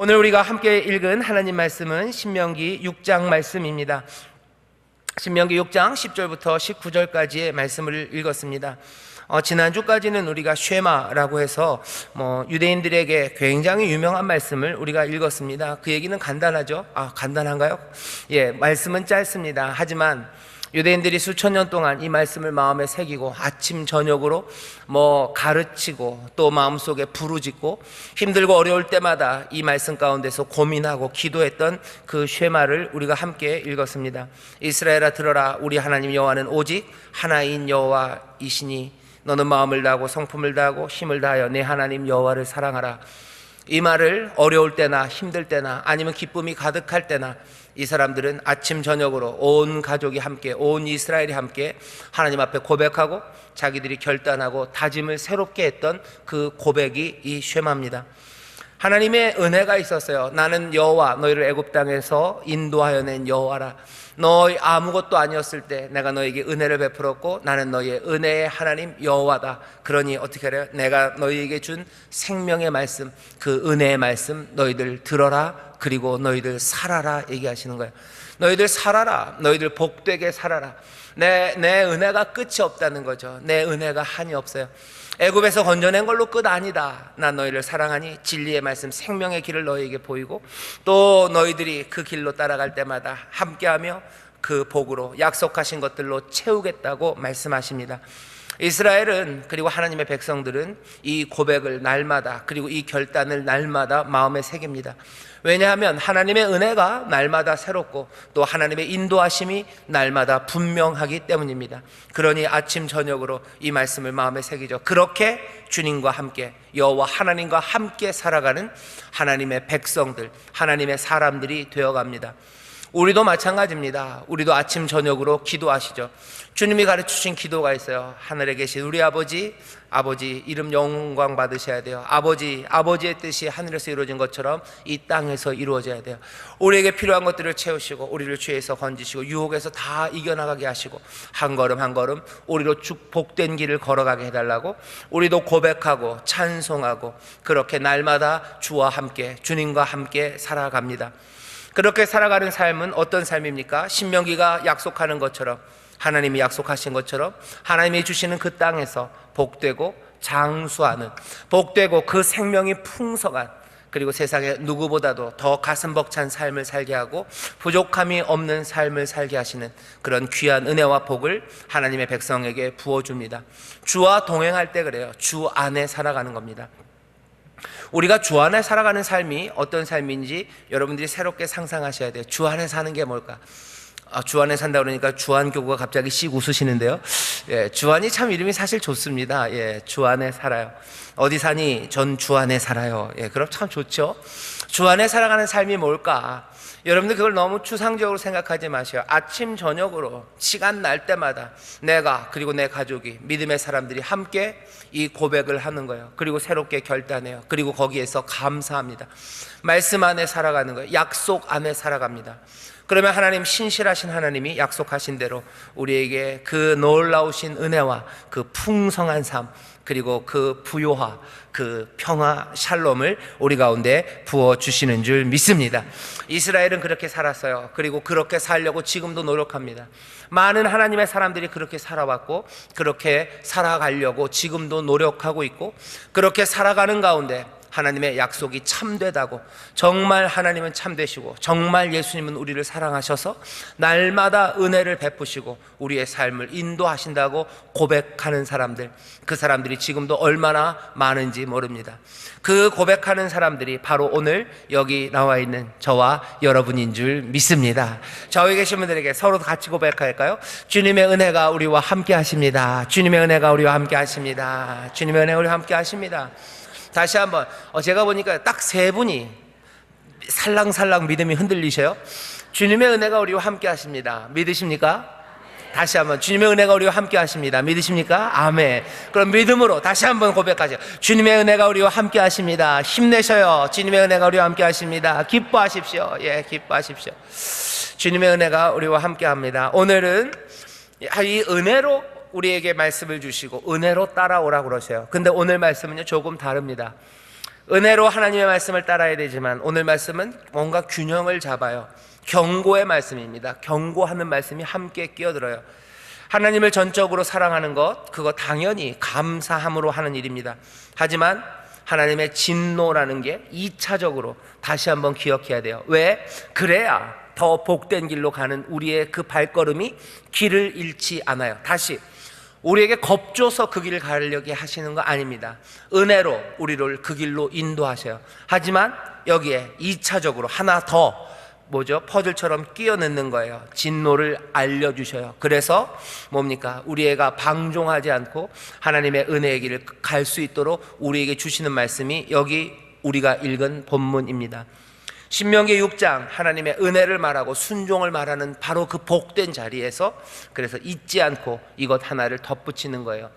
오늘 우리가 함께 읽은 하나님 말씀은 신명기 6장 말씀입니다. 신명기 6장 10절부터 19절까지의 말씀을 읽었습니다. 지난주까지는 우리가 쉐마라고 해서 유대인들에게 굉장히 유명한 말씀을 우리가 읽었습니다. 그 얘기는 간단하죠? 간단한가요? 예, 말씀은 짧습니다. 하지만 유대인들이 수천 년 동안 이 말씀을 마음에 새기고 아침 저녁으로 가르치고 또 마음속에 부르짖고 힘들고 어려울 때마다 이 말씀 가운데서 고민하고 기도했던 그 쉐마를 우리가 함께 읽었습니다. 이스라엘아 들어라, 우리 하나님 여호와는 오직 하나인 여호와이시니 너는 마음을 다하고 성품을 다하고 힘을 다하여 내 하나님 여호와를 사랑하라. 이 말을 어려울 때나 힘들 때나 아니면 기쁨이 가득할 때나 이 사람들은 아침 저녁으로 온 가족이 함께, 온 이스라엘이 함께 하나님 앞에 고백하고 자기들이 결단하고 다짐을 새롭게 했던 그 고백이 이 쉐마입니다. 하나님의 은혜가 있었어요. 나는 여호와, 너희를 애굽 땅에서 인도하여 낸 여호와라. 너희 아무것도 아니었을 때 내가 너에게 은혜를 베풀었고 나는 너희의 은혜의 하나님 여호와다. 그러니 어떻게 하래요? 내가 너희에게 준 생명의 말씀, 그 은혜의 말씀 너희들 들어라, 그리고 너희들 살아라 얘기하시는 거예요. 너희들 살아라, 너희들 복되게 살아라. 내 은혜가 끝이 없다는 거죠. 내 은혜가 한이 없어요. 애굽에서 건져낸 걸로 끝 아니다. 난 너희를 사랑하니 진리의 말씀 생명의 길을 너희에게 보이고 또 너희들이 그 길로 따라갈 때마다 함께하며 그 복으로 약속하신 것들로 채우겠다고 말씀하십니다. 이스라엘은, 그리고 하나님의 백성들은 이 고백을 날마다, 그리고 이 결단을 날마다 마음에 새깁니다. 왜냐하면 하나님의 은혜가 날마다 새롭고 또 하나님의 인도하심이 날마다 분명하기 때문입니다. 그러니 아침 저녁으로 이 말씀을 마음에 새기죠. 그렇게 주님과 함께, 여호와 하나님과 함께 살아가는 하나님의 백성들, 하나님의 사람들이 되어갑니다. 우리도 마찬가지입니다. 우리도 아침 저녁으로 기도하시죠. 주님이 가르치신 기도가 있어요. 하늘에 계신 우리 아버지, 아버지 이름 영광 받으셔야 돼요. 아버지의 뜻이 하늘에서 이루어진 것처럼 이 땅에서 이루어져야 돼요. 우리에게 필요한 것들을 채우시고 우리를 죄에서 건지시고 유혹에서 다 이겨나가게 하시고 한 걸음 한 걸음 우리로 복된 길을 걸어가게 해달라고 우리도 고백하고 찬송하고 그렇게 날마다 주와 함께, 주님과 함께 살아갑니다. 그렇게 살아가는 삶은 어떤 삶입니까? 신명기가 약속하는 것처럼, 하나님이 약속하신 것처럼 하나님이 주시는 그 땅에서 복되고 장수하는, 복되고 그 생명이 풍성한, 그리고 세상에 누구보다도 더 가슴 벅찬 삶을 살게 하고 부족함이 없는 삶을 살게 하시는 그런 귀한 은혜와 복을 하나님의 백성에게 부어줍니다. 주와 동행할 때 그래요. 주 안에 살아가는 겁니다. 우리가 주 안에 살아가는 삶이 어떤 삶인지 여러분들이 새롭게 상상하셔야 돼요. 주 안에 사는 게 뭘까? 주 안에 산다 그러니까 주안교구가 갑자기 씩 웃으시는데요. 예, 주안이 참 이름이 사실 좋습니다. 예, 주 안에 살아요. 어디 사니? 전 주 안에 살아요. 예, 그럼 참 좋죠. 주 안에 살아가는 삶이 뭘까? 여러분들 그걸 너무 추상적으로 생각하지 마세요. 아침 저녁으로 시간 날 때마다 내가, 그리고 내 가족이, 믿음의 사람들이 함께 이 고백을 하는 거예요. 그리고 새롭게 결단해요. 그리고 거기에서 감사합니다. 말씀 안에 살아가는 거예요. 약속 안에 살아갑니다. 그러면 하나님, 신실하신 하나님이 약속하신 대로 우리에게 그 놀라우신 은혜와 그 풍성한 삶, 그리고 그 부요와 그 평화, 샬롬을 우리 가운데 부어주시는 줄 믿습니다. 이스라엘은 그렇게 살았어요. 그리고 그렇게 살려고 지금도 노력합니다. 많은 하나님의 사람들이 그렇게 살아왔고 그렇게 살아가려고 지금도 노력하고 있고, 그렇게 살아가는 가운데 하나님의 약속이 참되다고, 정말 하나님은 참되시고 정말 예수님은 우리를 사랑하셔서 날마다 은혜를 베푸시고 우리의 삶을 인도하신다고 고백하는 사람들, 그 사람들이 지금도 얼마나 많은지 모릅니다. 그 고백하는 사람들이 바로 오늘 여기 나와 있는 저와 여러분인 줄 믿습니다. 저기 계신 분들에게 서로 같이 고백할까요? 주님의 은혜가 우리와 함께 하십니다. 주님의 은혜가 우리와 함께 하십니다. 주님의 은혜가 우리와 함께 하십니다. 다시 한번, 제가 보니까 딱 세 분이 살랑살랑 믿음이 흔들리셔요. 주님의 은혜가 우리와 함께 하십니다. 믿으십니까? 다시 한번, 주님의 은혜가 우리와 함께 하십니다. 믿으십니까? 아멘. 그럼 믿음으로 다시 한번 고백하세요. 주님의 은혜가 우리와 함께 하십니다. 힘내셔요. 주님의 은혜가 우리와 함께 하십니다. 기뻐하십시오. 예, 기뻐하십시오. 주님의 은혜가 우리와 함께 합니다. 오늘은 이 은혜로 우리에게 말씀을 주시고 은혜로 따라오라고 그러세요. 근데 오늘 말씀은요 조금 다릅니다. 은혜로 하나님의 말씀을 따라야 되지만 오늘 말씀은 뭔가 균형을 잡아요. 경고의 말씀입니다. 경고하는 말씀이 함께 끼어들어요. 하나님을 전적으로 사랑하는 것, 그거 당연히 감사함으로 하는 일입니다. 하지만 하나님의 진노라는 게 2차적으로 다시 한번 기억해야 돼요. 왜? 그래야 더 복된 길로 가는 우리의 그 발걸음이 길을 잃지 않아요. 다시 우리에게 겁줘서 그 길을 가려게 하시는 거 아닙니다. 은혜로 우리를 그 길로 인도하셔요. 하지만 여기에 2차적으로 하나 더 퍼즐처럼 끼워 넣는 거예요. 진노를 알려주셔요. 그래서 뭡니까? 우리 애가 방종하지 않고 하나님의 은혜의 길을 갈 수 있도록 우리에게 주시는 말씀이 여기 우리가 읽은 본문입니다. 신명기 6장 하나님의 은혜를 말하고 순종을 말하는 바로 그 복된 자리에서 그래서 잊지 않고 이것 하나를 덧붙이는 거예요.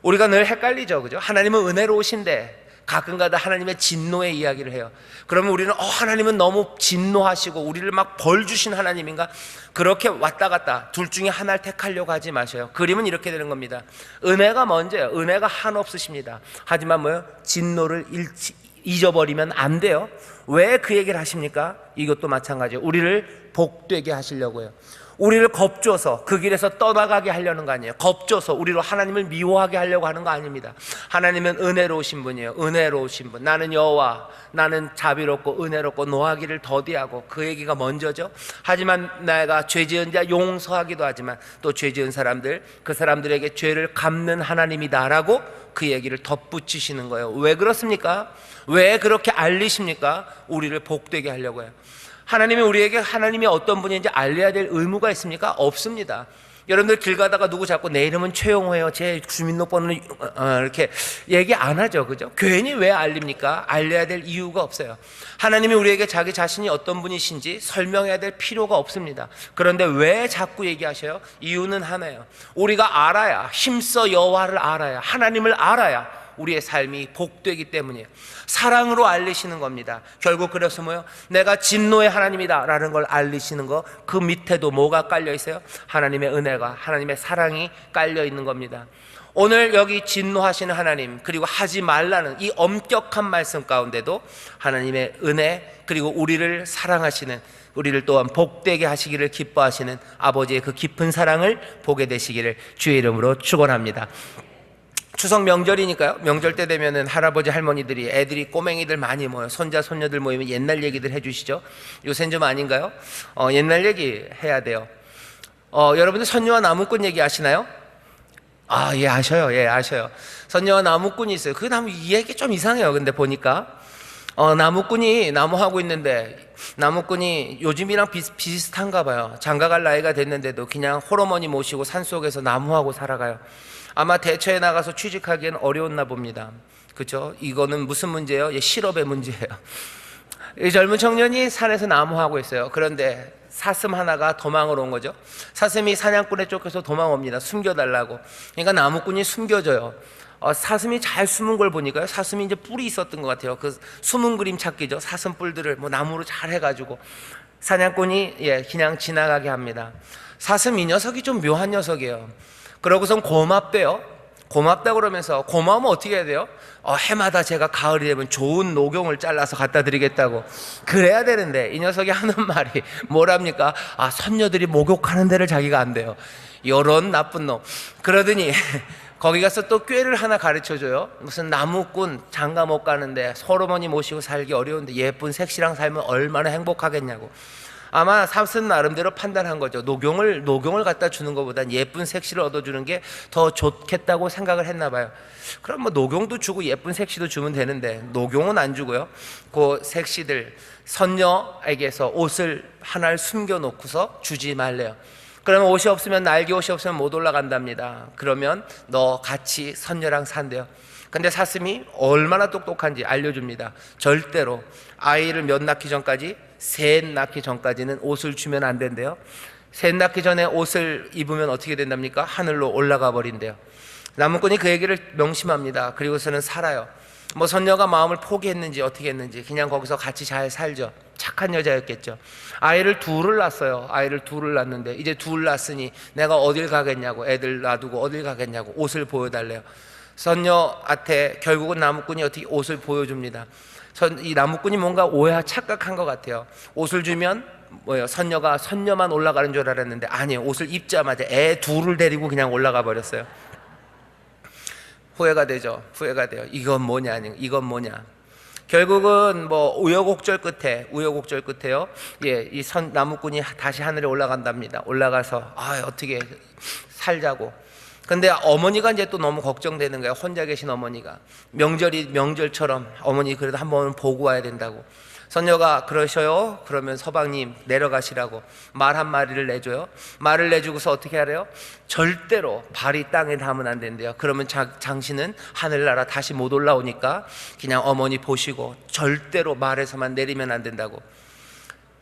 우리가 늘 헷갈리죠, 그죠? 하나님은 은혜로우신데 가끔가다 하나님의 진노의 이야기를 해요. 그러면 우리는 하나님은 너무 진노하시고 우리를 막 벌 주신 하나님인가? 그렇게 왔다 갔다 둘 중에 하나를 택하려고 하지 마셔요. 그림은 이렇게 되는 겁니다. 은혜가 먼저예요. 은혜가 한없으십니다. 하지만 진노를 잊어버리면 안 돼요. 왜 그 얘기를 하십니까? 이것도 마찬가지예요. 우리를 복되게 하시려고요. 우리를 겁줘서 그 길에서 떠나가게 하려는 거 아니에요. 겁줘서 우리로 하나님을 미워하게 하려고 하는 거 아닙니다. 하나님은 은혜로우신 분이에요. 은혜로우신 분. 나는 여호와, 나는 자비롭고 은혜롭고 노하기를 더디하고, 그 얘기가 먼저죠. 하지만 내가 죄 지은 자 용서하기도 하지만 또 죄 지은 사람들, 그 사람들에게 죄를 갚는 하나님이다라고 그 얘기를 덧붙이시는 거예요. 왜 그렇습니까? 왜 그렇게 알리십니까? 우리를 복되게 하려고 해요. 하나님이 우리에게 하나님이 어떤 분인지 알려야 될 의무가 있습니까? 없습니다. 여러분들 길 가다가 누구 잡고 내 이름은 최용호예요, 제 주민등록번호는 이렇게 얘기 안 하죠, 그죠? 괜히 왜 알립니까? 알려야 될 이유가 없어요. 하나님이 우리에게 자기 자신이 어떤 분이신지 설명해야 될 필요가 없습니다. 그런데 왜 자꾸 얘기하셔요? 이유는 하나예요. 우리가 알아야, 힘써 여호와를 알아야, 하나님을 알아야 우리의 삶이 복되기 때문이에요. 사랑으로 알리시는 겁니다. 결국 그래서 내가 진노의 하나님이다 라는 걸 알리시는 거, 그 밑에도 뭐가 깔려 있어요? 하나님의 은혜가, 하나님의 사랑이 깔려 있는 겁니다. 오늘 여기 진노하시는 하나님, 그리고 하지 말라는 이 엄격한 말씀 가운데도 하나님의 은혜, 그리고 우리를 사랑하시는, 우리를 또한 복되게 하시기를 기뻐하시는 아버지의 그 깊은 사랑을 보게 되시기를 주의 이름으로 축원합니다. 추석 명절이니까요. 명절 때 되면은 할아버지 할머니들이, 애들이, 꼬맹이들 많이 모여, 손자 손녀들 모이면 옛날 얘기들 해주시죠. 요새는 좀 아닌가요? 옛날 얘기 해야 돼요. 여러분들 선녀와 나무꾼 얘기 아시나요? 예, 아셔요. 예, 아셔요. 선녀와 나무꾼이 있어요. 그 나무 이 얘기 좀 이상해요. 근데 보니까 나무꾼이 나무하고 있는데, 나무꾼이 요즘이랑 비슷한가 봐요. 장가갈 나이가 됐는데도 그냥 홀어머니 모시고 산속에서 나무하고 살아가요. 아마 대처에 나가서 취직하기엔 어려웠나 봅니다. 그렇죠? 이거는 무슨 문제예요? 실업의 문제예요. 이 젊은 청년이 산에서 나무하고 있어요. 그런데 사슴 하나가 도망을 온 거죠. 사슴이 사냥꾼에 쫓겨서 도망옵니다. 숨겨달라고. 그러니까 나무꾼이 숨겨져요. 사슴이 잘 숨은 걸 보니까요, 사슴이 이제 뿔이 있었던 것 같아요. 그 숨은 그림 찾기죠. 사슴 뿔들을 나무로 잘 해가지고 사냥꾼이 그냥 지나가게 합니다. 사슴 이 녀석이 좀 묘한 녀석이에요. 그러고선 고맙대요. 고맙다 그러면서, 고마우면 어떻게 해야 돼요? 해마다 제가 가을이 되면 좋은 녹용을 잘라서 갖다 드리겠다고. 그래야 되는데 이 녀석이 하는 말이 뭐랍니까? 선녀들이 목욕하는 데를 자기가 안 돼요. 요런 나쁜 놈. 그러더니 거기 가서 또 꾀를 하나 가르쳐줘요. 무슨 나무꾼 장가 못 가는데 홀어머니 모시고 살기 어려운데 예쁜 색시랑 살면 얼마나 행복하겠냐고. 아마 사슴 나름대로 판단한 거죠. 녹용을 갖다 주는 것보단 예쁜 색시를 얻어주는 게 더 좋겠다고 생각을 했나 봐요. 그럼 녹용도 주고 예쁜 색시도 주면 되는데 녹용은 안 주고요, 그 색시들 선녀에게서 옷을 하나를 숨겨놓고서 주지 말래요. 그러면 옷이 없으면, 날개 옷이 없으면 못 올라간답니다. 그러면 너 같이 선녀랑 산대요. 근데 사슴이 얼마나 똑똑한지 알려줍니다. 절대로 아이를 몇 낳기 전까지, 셋 낳기 전까지는 옷을 주면 안 된대요. 셋 낳기 전에 옷을 입으면 어떻게 된답니까? 하늘로 올라가 버린대요. 나무꾼이 그 얘기를 명심합니다. 그리고서는 살아요. 선녀가 마음을 포기했는지 어떻게 했는지 그냥 거기서 같이 잘 살죠. 착한 여자였겠죠. 아이를 둘을 낳았어요. 아이를 둘을 낳았는데 이제 둘 낳았으니 내가 어딜 가겠냐고, 애들 놔두고 어딜 가겠냐고 옷을 보여달래요. 선녀한테 결국은 나무꾼이 어떻게 옷을 보여줍니다. 이 나무꾼이 뭔가 착각한 것 같아요. 옷을 주면 선녀가 선녀만 올라가는 줄 알았는데 아니에요. 옷을 입자마자 애 둘을 데리고 그냥 올라가 버렸어요. 후회가 되죠. 후회가 돼요. 이건 뭐냐, 이건 뭐냐. 결국은 우여곡절 끝에요. 이 나무꾼이 다시 하늘에 올라간답니다. 올라가서 어떻게 살자고. 근데 어머니가 이제 또 너무 걱정되는 거예요. 혼자 계신 어머니가. 명절처럼 어머니 그래도 한번 보고 와야 된다고. 선녀가 그러셔요. 그러면 서방님 내려가시라고 말 한 마리를 내줘요. 말을 내주고서 어떻게 하래요? 절대로 발이 땅에 닿으면 안 된대요. 그러면 당신은 하늘나라 다시 못 올라오니까 그냥 어머니 보시고 절대로 말에서만 내리면 안 된다고.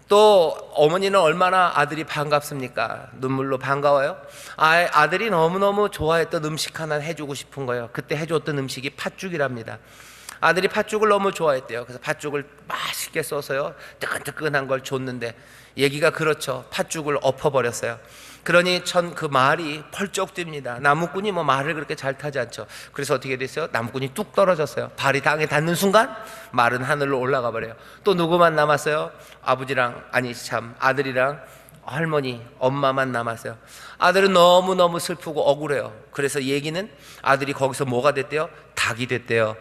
또 어머니는 얼마나 아들이 반갑습니까? 눈물로 반가워요. 아들이 너무너무 좋아했던 음식 하나 해주고 싶은 거예요. 그때 해줬던 음식이 팥죽이랍니다. 아들이 팥죽을 너무 좋아했대요. 그래서 팥죽을 맛있게 써서요 뜨끈뜨끈한 걸 줬는데 얘기가 그렇죠. 팥죽을 엎어버렸어요. 그러니 그 말이 펄쩍 뜁니다. 나무꾼이 말을 그렇게 잘 타지 않죠. 그래서 어떻게 됐어요? 나무꾼이 뚝 떨어졌어요. 발이 땅에 닿는 순간 말은 하늘로 올라가 버려요. 또 누구만 남았어요? 아들이랑 할머니, 엄마만 남았어요. 아들은 너무너무 슬프고 억울해요. 그래서 얘기는 아들이 거기서 뭐가 됐대요? 닭이 됐대요.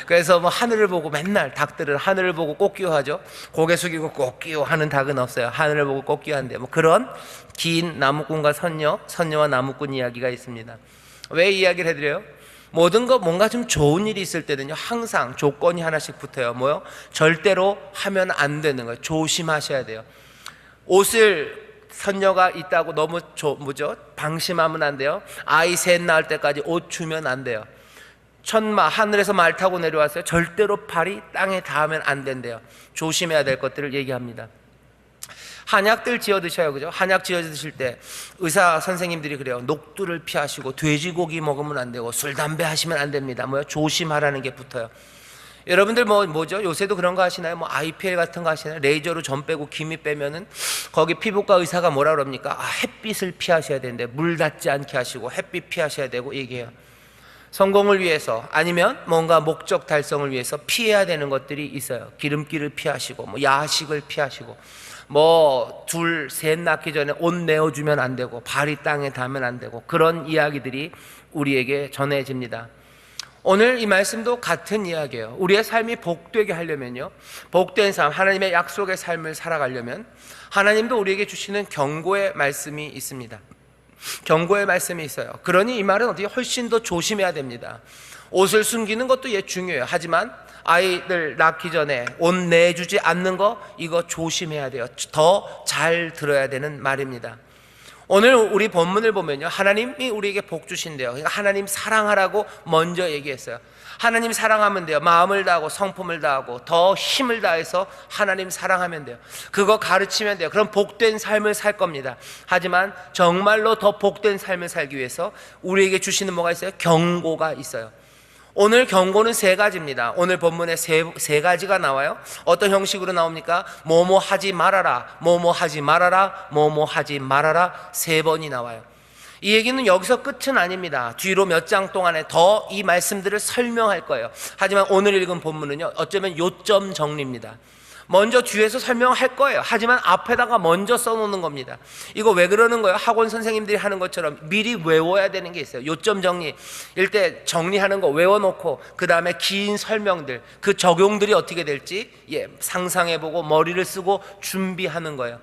그래서 하늘을 보고 맨날 닭들은 하늘을 보고 꽃기호하죠. 고개 숙이고 꽃기호하는 닭은 없어요. 하늘을 보고 꽃기호한대요. 그런 긴 나무꾼과 선녀와 나무꾼 이야기가 있습니다. 왜 이야기를 해드려요? 뭔가 좀 좋은 일이 있을 때는요 항상 조건이 하나씩 붙어요. 절대로 하면 안 되는 거예요. 조심하셔야 돼요. 옷을 선녀가 있다고 너무 방심하면 안 돼요. 아이 셋 낳을 때까지 옷 주면 안 돼요. 하늘에서 말 타고 내려왔어요. 절대로 발이 땅에 닿으면 안 된대요. 조심해야 될 것들을 얘기합니다. 한약들 지어 드셔요. 그죠? 한약 지어 드실 때 의사 선생님들이 그래요. 녹두를 피하시고 돼지고기 먹으면 안 되고 술 담배 하시면 안 됩니다. 조심하라는 게 붙어요. 여러분들 요새도 그런 거 하시나요? IPL 같은 거 하시나요? 레이저로 점 빼고 기미 빼면은 거기 피부과 의사가 뭐라 그럽니까? 햇빛을 피하셔야 되는데 물 닿지 않게 하시고 햇빛 피하셔야 되고 얘기해요. 성공을 위해서 아니면 뭔가 목적 달성을 위해서 피해야 되는 것들이 있어요. 기름기를 피하시고 야식을 피하시고 둘, 셋 낳기 전에 옷 내어주면 안 되고 발이 땅에 닿으면 안 되고 그런 이야기들이 우리에게 전해집니다. 오늘 이 말씀도 같은 이야기예요. 우리의 삶이 복되게 하려면요, 복된 삶, 하나님의 약속의 삶을 살아가려면 하나님도 우리에게 주시는 경고의 말씀이 있습니다. 경고의 말씀이 있어요. 그러니 이 말은 어떻게 훨씬 더 조심해야 됩니다. 옷을 숨기는 것도 중요해요. 하지만 아이들 낳기 전에 옷 내주지 않는 거, 이거 조심해야 돼요. 더 잘 들어야 되는 말입니다. 오늘 우리 본문을 보면요, 하나님이 우리에게 복 주신대요. 그러니까 하나님 사랑하라고 먼저 얘기했어요. 하나님 사랑하면 돼요. 마음을 다하고 성품을 다하고 더 힘을 다해서 하나님 사랑하면 돼요. 그거 가르치면 돼요. 그럼 복된 삶을 살 겁니다. 하지만 정말로 더 복된 삶을 살기 위해서 우리에게 주시는 뭐가 있어요? 경고가 있어요. 오늘 경고는 세 가지입니다. 오늘 본문에 세 가지가 나와요. 어떤 형식으로 나옵니까? 뭐뭐 하지 말아라, 뭐뭐 하지 말아라, 뭐뭐 하지 말아라, 세 번이 나와요. 이 얘기는 여기서 끝은 아닙니다. 뒤로 몇 장 동안에 더 이 말씀들을 설명할 거예요. 하지만 오늘 읽은 본문은요, 어쩌면 요점 정리입니다. 먼저 뒤에서 설명할 거예요. 하지만 앞에다가 먼저 써놓는 겁니다. 이거 왜 그러는 거예요? 학원 선생님들이 하는 것처럼 미리 외워야 되는 게 있어요. 요점 정리, 일대 정리하는 거 외워놓고 그 다음에 긴 설명들, 그 적용들이 어떻게 될지 상상해보고 머리를 쓰고 준비하는 거예요.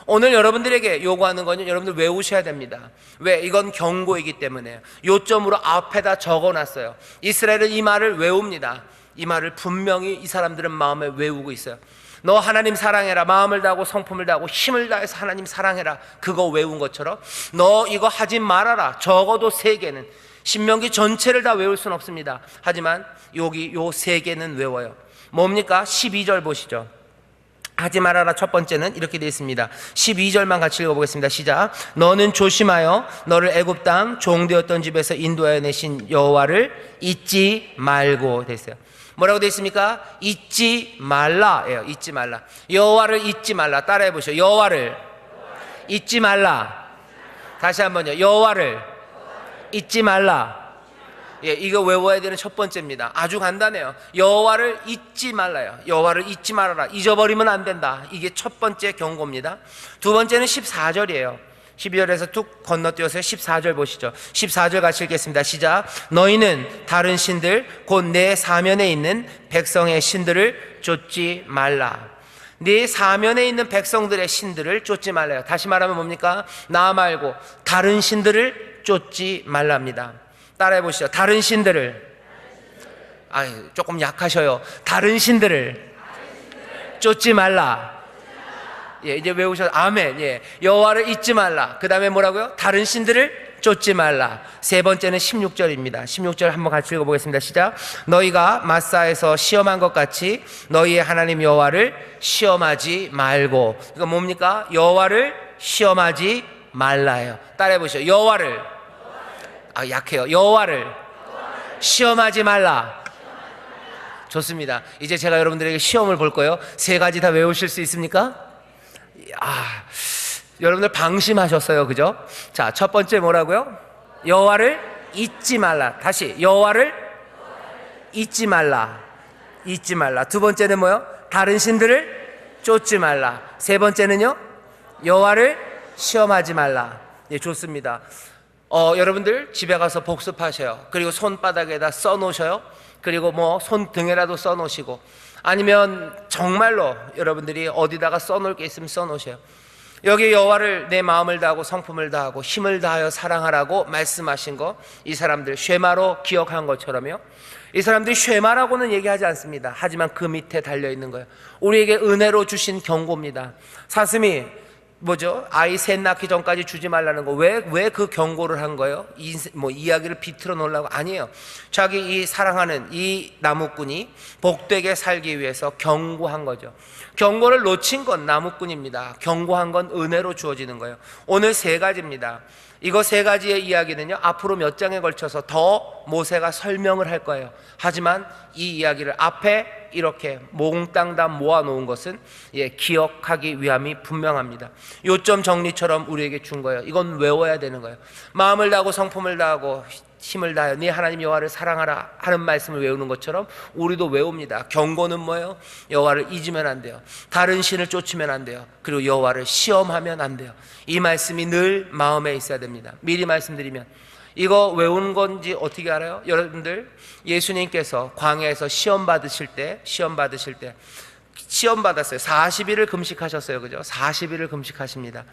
오늘 여러분들에게 요구하는 거는 여러분들 외우셔야 됩니다. 왜? 이건 경고이기 때문에 요점으로 앞에다 적어놨어요. 이스라엘은 이 말을 외웁니다. 이 말을 분명히 이 사람들은 마음에 외우고 있어요. 너 하나님 사랑해라, 마음을 다하고 성품을 다하고 힘을 다해서 하나님 사랑해라, 그거 외운 것처럼 너 이거 하지 말아라, 적어도 세 개는, 신명기 전체를 다 외울 수는 없습니다. 하지만 여기 요 세 개는 외워요. 뭡니까? 12절 보시죠. 하지 말아라 첫 번째는 이렇게 되어 있습니다. 12절만 같이 읽어보겠습니다. 시작. 너는 조심하여 너를 애굽 땅 종되었던 집에서 인도하여 내신 여호와를 잊지 말고 됐어요. 뭐라고 되어 있습니까? 잊지 말라예요. 잊지 말라. 여호와를 잊지 말라. 따라해 보시죠. 여호와를 잊지 말라. 다시 한번요. 여호와를 잊지 말라. 예, 이거 외워야 되는 첫 번째입니다. 아주 간단해요. 여호와를 잊지 말라요. 여호와를 잊지 말아라. 잊어버리면 안 된다. 이게 첫 번째 경고입니다. 두 번째는 14절이에요 12절에서 툭 건너뛰어서 14절 보시죠. 14절 같이 읽겠습니다. 시작. 너희는 다른 신들 곧 내 사면에 있는 백성의 신들을 쫓지 말라. 네 사면에 있는 백성들의 신들을 쫓지 말라요. 다시 말하면 뭡니까? 나 말고 다른 신들을 쫓지 말랍니다. 따라해 보시죠. 다른 신들을, 조금 약하셔요. 다른 신들을 쫓지 말라. 예, 이제 외우셔서 아멘. 예, 여호와를 잊지 말라. 그 다음에 뭐라고요? 다른 신들을 쫓지 말라. 세 번째는 16절입니다 16절 한번 같이 읽어보겠습니다. 시작. 너희가 마사에서 시험한 것 같이 너희의 하나님 여호와를 시험하지 말고. 이거 뭡니까? 여호와를 시험하지 말라요. 따라해 보시죠. 여호와를, 약해요. 여호와를 시험하지 말라. 좋습니다. 이제 제가 여러분들에게 시험을 볼 거예요. 세 가지 다 외우실 수 있습니까? 여러분들 방심하셨어요, 그죠? 자, 첫 번째 뭐라고요? 여호와를 잊지 말라. 다시, 여호와를 잊지 말라. 잊지 말라. 두 번째는 뭐요? 다른 신들을 쫓지 말라. 세 번째는요? 여호와를 시험하지 말라. 예, 좋습니다. 여러분들 집에 가서 복습하셔요. 그리고 손바닥에다 써놓으셔요. 그리고 뭐 손등에라도 써놓으시고, 아니면 정말로 여러분들이 어디다가 써놓을 게 있으면 써놓으셔요. 여기 여호와를 내 마음을 다하고 성품을 다하고 힘을 다하여 사랑하라고 말씀하신 거, 이 사람들 쉐마로 기억한 것처럼요, 이 사람들이 쉐마라고는 얘기하지 않습니다. 하지만 그 밑에 달려있는 거예요. 우리에게 은혜로 주신 경고입니다. 사슴이 뭐죠? 아이 셋 낳기 전까지 주지 말라는 거. 왜 그 경고를 한 거예요? 이야기를 비틀어 놓으려고? 아니에요. 자기 이 사랑하는 이 나무꾼이 복되게 살기 위해서 경고한 거죠. 경고를 놓친 건 나무꾼입니다. 경고한 건 은혜로 주어지는 거예요. 오늘 세 가지입니다. 이거 세 가지의 이야기는요, 앞으로 몇 장에 걸쳐서 더 모세가 설명을 할 거예요. 하지만 이 이야기를 앞에 이렇게 몽땅 다 모아놓은 것은 기억하기 위함이 분명합니다. 요점 정리처럼 우리에게 준 거예요. 이건 외워야 되는 거예요. 마음을 다하고 성품을 다하고 힘을 다하여 네 하나님 여호와를 사랑하라 하는 말씀을 외우는 것처럼 우리도 외웁니다. 경고는 뭐예요? 여호와를 잊으면 안 돼요. 다른 신을 쫓으면 안 돼요. 그리고 여호와를 시험하면 안 돼요. 이 말씀이 늘 마음에 있어야 됩니다. 미리 말씀드리면, 이거 외운 건지 어떻게 알아요? 여러분들, 예수님께서 광야에서 시험 받으실 때 시험 받았어요. 40일을 금식하셨어요. 그죠? 40일을 금식하십니다.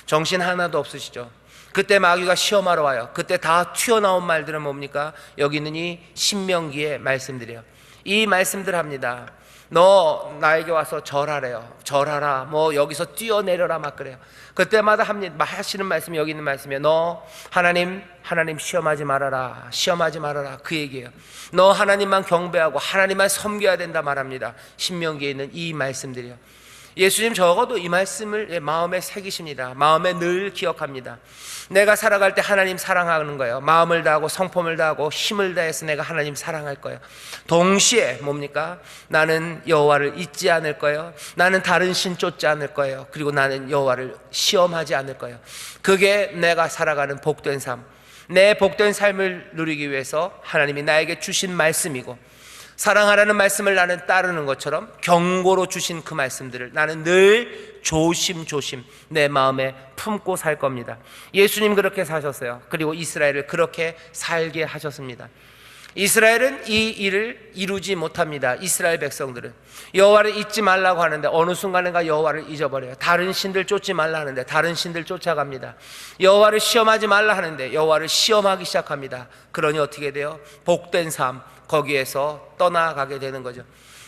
정신 하나도 없으시죠? 그때 마귀가 시험하러 와요. 그때 다 튀어나온 말들은 뭡니까? 여기 있는 이 신명기의 말씀들이에요. 이 말씀들 합니다. 너 나에게 와서 절하래요. 절하라. 뭐 여기서 뛰어내려라 막 그래요. 그때마다 하시는 말씀이 여기 있는 말씀이에요. 너 하나님 시험하지 말아라. 시험하지 말아라. 그 얘기예요. 너 하나님만 경배하고 하나님만 섬겨야 된다 말합니다. 신명기에 있는 이 말씀들이요. 예수님 적어도 이 말씀을 마음에 새기십니다. 마음에 늘 기억합니다. 내가 살아갈 때 하나님 사랑하는 거예요. 마음을 다하고 성품을 다하고 힘을 다해서 내가 하나님 사랑할 거예요. 동시에 뭡니까? 나는 여호와를 잊지 않을 거예요. 나는 다른 신 쫓지 않을 거예요. 그리고 나는 여호와를 시험하지 않을 거예요. 그게 내가 살아가는 복된 삶, 내 복된 삶을 누리기 위해서 하나님이 나에게 주신 말씀이고, 사랑하라는 말씀을 나는 따르는 것처럼 경고로 주신 그 말씀들을 나는 늘 조심조심 내 마음에 품고 살 겁니다. 예수님 그렇게 사셨어요. 그리고 이스라엘을 그렇게 살게 하셨습니다. 이스라엘은 이 일을 이루지 못합니다. 이스라엘 백성들은 여호와를 잊지 말라고 하는데 어느 순간인가 여호와를 잊어버려요. 다른 신들 쫓지 말라 하는데 다른 신들 쫓아갑니다. 여호와를 시험하지 말라 하는데 여호와를 시험하기 시작합니다. 그러니 어떻게 돼요? 복된 삶, 거기에서 떠나가게 되는 거죠.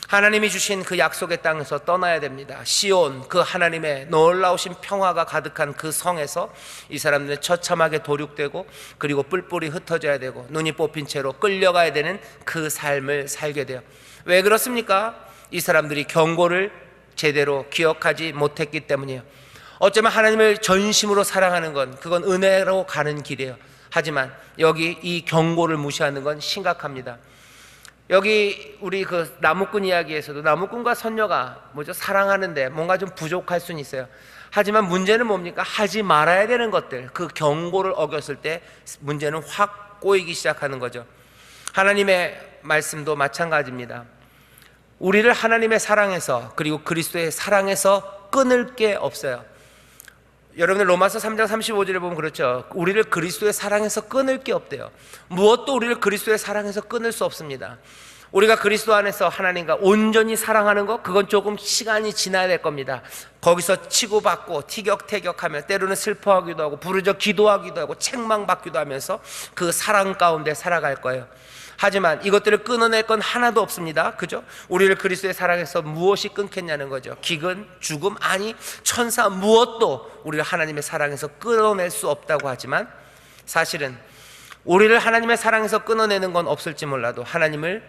하나님이 주신 그 약속의 땅에서 떠나야 됩니다. 시온, 그 하나님의 놀라우신 평화가 가득한 그 성에서 이 사람들은 처참하게 도륙되고, 그리고 뿔뿔이 흩어져야 되고 눈이 뽑힌 채로 끌려가야 되는 그 삶을 살게 돼요. 왜 그렇습니까? 이 사람들이 경고를 제대로 기억하지 못했기 때문이에요. 어쩌면 하나님을 전심으로 사랑하는 건 그건 은혜로 가는 길이에요. 하지만 여기 이 경고를 무시하는 건 심각합니다. 여기 우리 그 나무꾼 이야기에서도 나무꾼과 선녀가 사랑하는데 뭔가 좀 부족할 수는 있어요. 하지만 문제는 뭡니까? 하지 말아야 되는 것들, 그 경고를 어겼을 때 문제는 확 꼬이기 시작하는 거죠. 하나님의 말씀도 마찬가지입니다. 우리를 하나님의 사랑에서, 그리고 그리스도의 사랑에서 끊을 게 없어요. 여러분들 로마서 3장 35절에 보면 그렇죠. 우리를 그리스도의 사랑에서 끊을 게 없대요. 무엇도 우리를 그리스도의 사랑에서 끊을 수 없습니다. 우리가 그리스도 안에서 하나님과 온전히 사랑하는 것, 그건 조금 시간이 지나야 될 겁니다. 거기서 치고받고 티격태격하며 때로는 슬퍼하기도 하고 부르짖어 기도하기도 하고 책망받기도 하면서 그 사랑 가운데 살아갈 거예요. 하지만 이것들을 끊어낼 건 하나도 없습니다. 그죠? 우리를 그리스도의 사랑에서 무엇이 끊겠냐는 거죠. 기근, 죽음, 아니 천사 무엇도 우리를 하나님의 사랑에서 끊어낼 수 없다고 하지만, 사실은 우리를 하나님의 사랑에서 끊어내는 건 없을지 몰라도 하나님의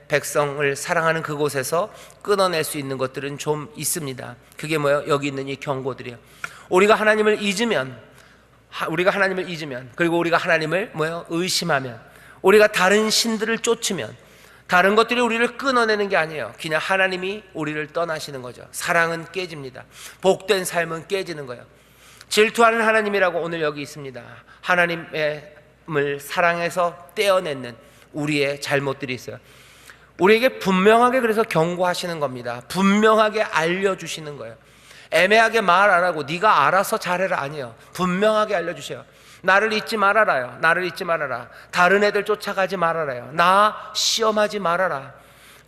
백성을 사랑하는 그곳에서 끊어낼 수 있는 것들은 좀 있습니다. 그게 뭐예요? 여기 있는 이 경고들이요. 우리가 하나님을 잊으면, 그리고 우리가 하나님을 의심하면, 우리가 다른 신들을 쫓으면, 다른 것들이 우리를 끊어내는 게 아니에요. 그냥 하나님이 우리를 떠나시는 거죠. 사랑은 깨집니다. 복된 삶은 깨지는 거예요. 질투하는 하나님이라고 오늘 여기 있습니다. 하나님을 사랑해서 떼어내는 우리의 잘못들이 있어요. 우리에게 분명하게 그래서 경고하시는 겁니다. 분명하게 알려주시는 거예요. 애매하게 말 안 하고 네가 알아서 잘해라 아니에요. 분명하게 알려주셔요. 나를 잊지 말아라요. 나를 잊지 말아라. 다른 애들 쫓아가지 말아라요. 나 시험하지 말아라.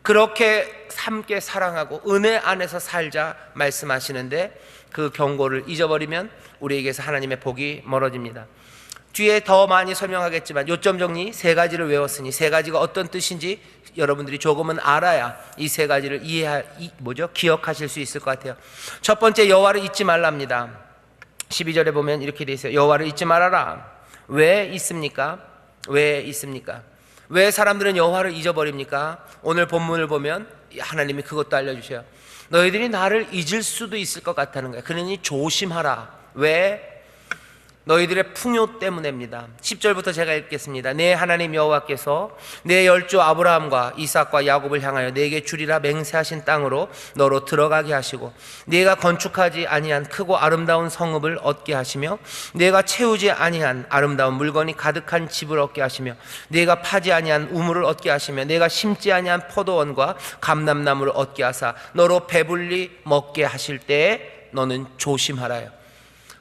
그렇게 함께 사랑하고 은혜 안에서 살자 말씀하시는데, 그 경고를 잊어버리면 우리에게서 하나님의 복이 멀어집니다. 뒤에 더 많이 설명하겠지만 요점 정리 3가지를 외웠으니 3가지가 어떤 뜻인지 여러분들이 조금은 알아야 이 3가지를 기억하실 수 있을 것 같아요. 첫 번째, 여호와를 잊지 말랍니다. 12절에 보면 이렇게 돼 있어요. 여호와를 잊지 말아라. 왜 있습니까? 왜 사람들은 여호와를 잊어버립니까? 오늘 본문을 보면 하나님이 그것도 알려주셔요. 너희들이 나를 잊을 수도 있을 것 같다는 거예요. 그러니 조심하라. 왜? 너희들의 풍요 때문입니다. 10절부터 제가 읽겠습니다. 내 하나님 여호와께서 내 열조 아브라함과 이삭과 야곱을 향하여 내게 주리라 맹세하신 땅으로 너로 들어가게 하시고, 네가 건축하지 아니한 크고 아름다운 성읍을 얻게 하시며, 네가 채우지 아니한 아름다운 물건이 가득한 집을 얻게 하시며, 네가 파지 아니한 우물을 얻게 하시며, 네가 심지 아니한 포도원과 감람나무를 얻게 하사 너로 배불리 먹게 하실 때에 너는 조심하라요.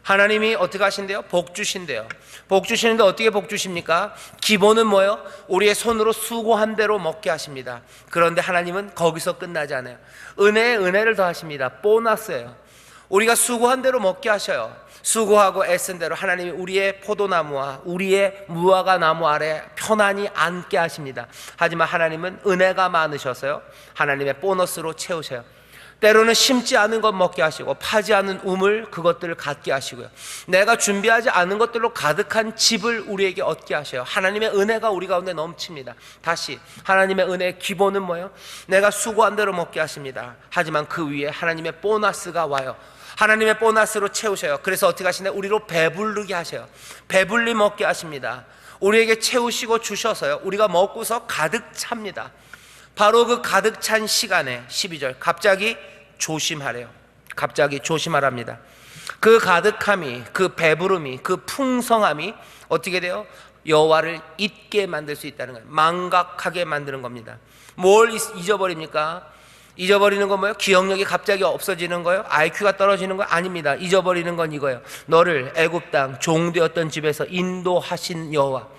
하나님이 어떻게 하신대요? 복 주신대요. 복 주시는데 어떻게 복 주십니까? 기본은 뭐예요? 우리의 손으로 수고한 대로 먹게 하십니다. 그런데 하나님은 거기서 끝나지 않아요. 은혜에 은혜를 더하십니다. 보너스예요. 우리가 수고한 대로 먹게 하셔요. 수고하고 애쓴 대로 하나님이 우리의 포도나무와 우리의 무화과 나무 아래 편안히 앉게 하십니다. 하지만 하나님은 은혜가 많으셔서요, 하나님의 보너스로 채우셔요. 때로는 심지 않은 것 먹게 하시고 파지 않은 우물, 그것들을 갖게 하시고요, 내가 준비하지 않은 것들로 가득한 집을 우리에게 얻게 하셔요. 하나님의 은혜가 우리 가운데 넘칩니다. 다시 하나님의 은혜의 기본은 뭐예요? 내가 수고한 대로 먹게 하십니다. 하지만 그 위에 하나님의 보너스가 와요. 하나님의 보너스로 채우셔요. 그래서 어떻게 하시냐? 우리로 배부르게 하셔요. 배불리 먹게 하십니다. 우리에게 채우시고 주셔서요, 우리가 먹고서 가득 찹니다. 바로 그 가득 찬 시간에 12절 갑자기 조심하래요. 갑자기 조심하랍니다. 그 가득함이, 그 배부름이, 그 풍성함이 어떻게 돼요? 여호와를 잊게 만들 수 있다는 거예요. 망각하게 만드는 겁니다. 뭘 잊어버립니까? 잊어버리는 건 뭐예요? 기억력이 갑자기 없어지는 거예요? IQ가 떨어지는 거 아닙니다. 잊어버리는 건 이거예요. 너를 애굽 땅 종되었던 집에서 인도하신 여호와,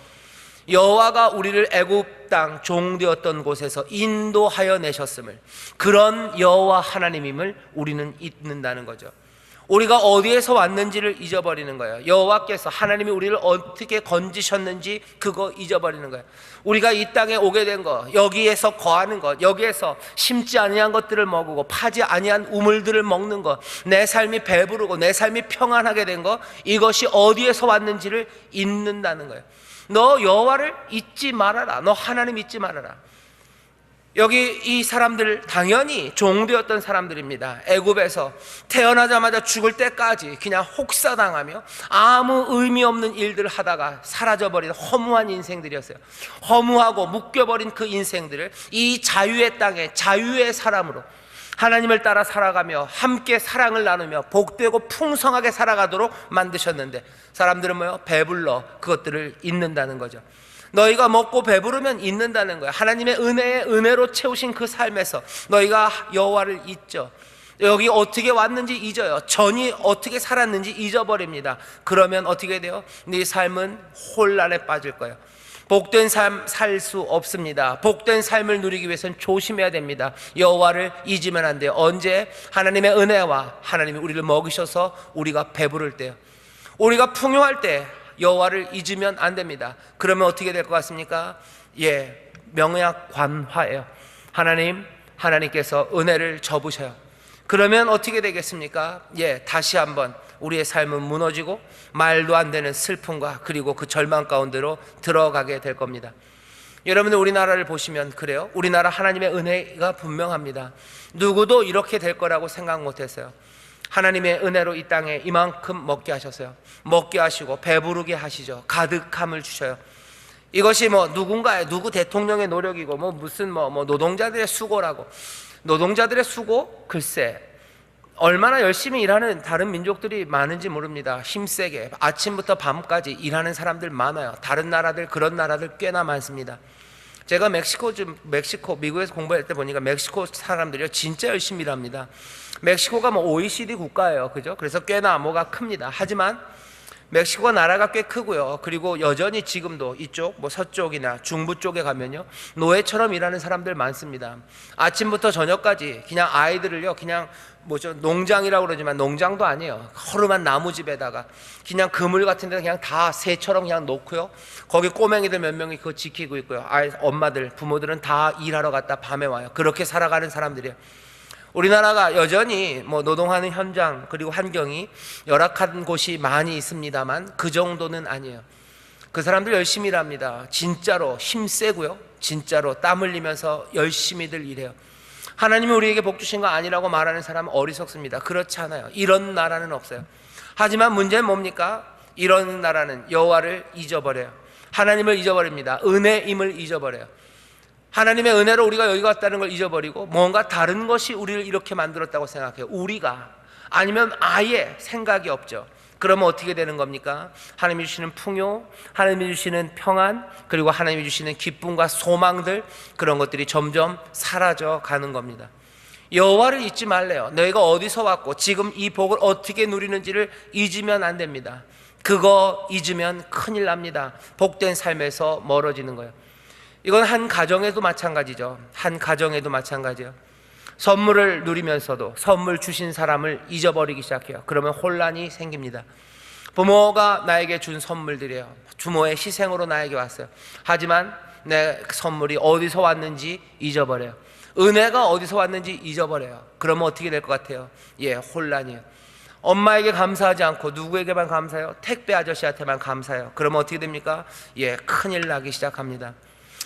여호와가 우리를 애굽 땅 종되었던 곳에서 인도하여 내셨음을, 그런 여호와 하나님임을 우리는 잊는다는 거죠. 우리가 어디에서 왔는지를 잊어버리는 거예요. 여호와께서, 하나님이 우리를 어떻게 건지셨는지 그거 잊어버리는 거예요. 우리가 이 땅에 오게 된 거, 여기에서 거하는 것, 여기에서 심지 아니한 것들을 먹고 파지 아니한 우물들을 먹는 것, 내 삶이 배부르고 내 삶이 평안하게 된 것, 이것이 어디에서 왔는지를 잊는다는 거예요. 너 여호와를 잊지 말아라. 너 하나님 잊지 말아라. 여기 이 사람들 당연히 종되었던 사람들입니다. 애굽에서 태어나자마자 죽을 때까지 그냥 혹사당하며 아무 의미 없는 일들을 하다가 사라져버린 허무한 인생들이었어요. 허무하고 묶여버린 그 인생들을 이 자유의 땅에 자유의 사람으로 하나님을 따라 살아가며 함께 사랑을 나누며 복되고 풍성하게 살아가도록 만드셨는데, 사람들은 뭐예요? 배불러 그것들을 잊는다는 거죠. 너희가 먹고 배부르면 잊는다는 거예요. 하나님의 은혜로 채우신 그 삶에서 너희가 여호와를 잊죠. 여기 어떻게 왔는지 잊어요. 전이 어떻게 살았는지 잊어버립니다. 그러면 어떻게 돼요? 네 삶은 혼란에 빠질 거예요. 복된 삶 살 수 없습니다. 복된 삶을 누리기 위해서는 조심해야 됩니다. 여호와를 잊으면 안 돼요. 언제? 하나님의 은혜와 하나님이 우리를 먹이셔서 우리가 배부를 때요. 우리가 풍요할 때 여호와를 잊으면 안 됩니다. 그러면 어떻게 될 것 같습니까? 명약관화예요. 하나님께서 은혜를 접으셔요. 그러면 어떻게 되겠습니까? 다시 한번 우리의 삶은 무너지고 말도 안 되는 슬픔과 그리고 그 절망 가운데로 들어가게 될 겁니다. 여러분들 우리나라를 보시면 그래요. 우리나라 하나님의 은혜가 분명합니다. 누구도 이렇게 될 거라고 생각 못했어요. 하나님의 은혜로 이 땅에 이만큼 먹게 하셨어요. 먹게 하시고 배부르게 하시죠. 가득함을 주셔요. 이것이 누구 대통령의 노력이고 무슨 노동자들의 수고라고. 노동자들의 수고? 글쎄, 얼마나 열심히 일하는 다른 민족들이 많은지 모릅니다. 힘세게 아침부터 밤까지 일하는 사람들 많아요. 다른 나라들, 그런 나라들 꽤나 많습니다. 제가 미국에서 공부할 때 보니까 멕시코 사람들이 진짜 열심히 일합니다. 멕시코가 OECD 국가예요. 그죠? 그래서 꽤나 뭐가 큽니다. 하지만 멕시코가 나라가 꽤 크고요. 그리고 여전히 지금도 이쪽 서쪽이나 중부 쪽에 가면요, 노예처럼 일하는 사람들 많습니다. 아침부터 저녁까지 그냥 아이들을요, 그냥 농장이라고 그러지만 농장도 아니에요. 허름한 나무집에다가 그냥 그물 같은 데다 그냥 다 새처럼 그냥 놓고요, 거기 꼬맹이들 몇 명이 그거 지키고 있고요. 엄마들, 부모들은 다 일하러 갔다 밤에 와요. 그렇게 살아가는 사람들이에요. 우리나라가 여전히 노동하는 현장 그리고 환경이 열악한 곳이 많이 있습니다만 그 정도는 아니에요. 그 사람들 열심히 일합니다. 진짜로 힘세고요, 진짜로 땀 흘리면서 열심히들 일해요. 하나님이 우리에게 복 주신 거 아니라고 말하는 사람은 어리석습니다. 그렇지 않아요. 이런 나라는 없어요. 하지만 문제는 뭡니까? 이런 나라는 여호와를 잊어버려요. 하나님을 잊어버립니다. 은혜임을 잊어버려요. 하나님의 은혜로 우리가 여기 왔다는 걸 잊어버리고 뭔가 다른 것이 우리를 이렇게 만들었다고 생각해요. 우리가 아니면 아예 생각이 없죠. 그러면 어떻게 되는 겁니까? 하나님이 주시는 풍요, 하나님이 주시는 평안, 그리고 하나님이 주시는 기쁨과 소망들, 그런 것들이 점점 사라져 가는 겁니다. 여호와를 잊지 말래요. 너희가 어디서 왔고 지금 이 복을 어떻게 누리는지를 잊으면 안 됩니다. 그거 잊으면 큰일 납니다. 복된 삶에서 멀어지는 거예요. 이건 한 가정에도 마찬가지죠. 한 가정에도 마찬가지예요. 선물을 누리면서도 선물 주신 사람을 잊어버리기 시작해요. 그러면 혼란이 생깁니다. 부모가 나에게 준 선물들이에요. 부모의 희생으로 나에게 왔어요. 하지만 내 선물이 어디서 왔는지 잊어버려요. 은혜가 어디서 왔는지 잊어버려요. 그러면 어떻게 될 것 같아요? 혼란이에요. 엄마에게 감사하지 않고 누구에게만 감사해요? 택배 아저씨한테만 감사해요. 그러면 어떻게 됩니까? 큰일 나기 시작합니다.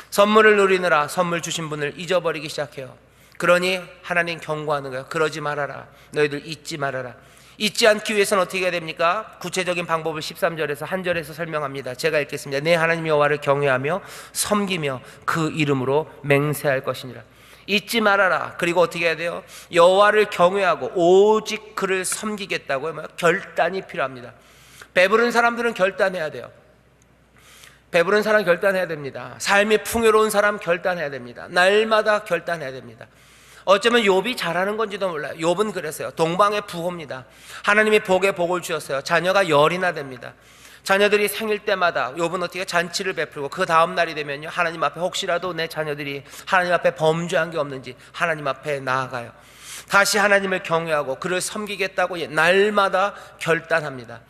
선물을 누리느라 선물 주신 분을 잊어버리기 시작해요. 그러니 하나님 경고하는 거예요. 그러지 말아라. 너희들 잊지 말아라. 잊지 않기 위해서는 어떻게 해야 됩니까? 구체적인 방법을 13절에서 한 절에서 설명합니다. 제가 읽겠습니다. 내 하나님 여호와를 경외하며 섬기며 그 이름으로 맹세할 것이니라. 잊지 말아라. 그리고 어떻게 해야 돼요? 여호와를 경외하고 오직 그를 섬기겠다고요. 결단이 필요합니다. 배부른 사람들은 결단해야 돼요. 배부른 사람 결단해야 됩니다. 삶이 풍요로운 사람 결단해야 됩니다. 날마다 결단해야 됩니다. 어쩌면 욥이 잘하는 건지도 몰라요. 욥은 그랬어요. 동방의 부호입니다. 하나님이 복에 복을 주셨어요. 자녀가 열이나 됩니다. 자녀들이 생일 때마다 욥은 어떻게 잔치를 베풀고 그 다음 날이 되면요, 하나님 앞에 혹시라도 내 자녀들이 하나님 앞에 범죄한 게 없는지 하나님 앞에 나아가요. 다시 하나님을 경외하고 그를 섬기겠다고 날마다 결단합니다.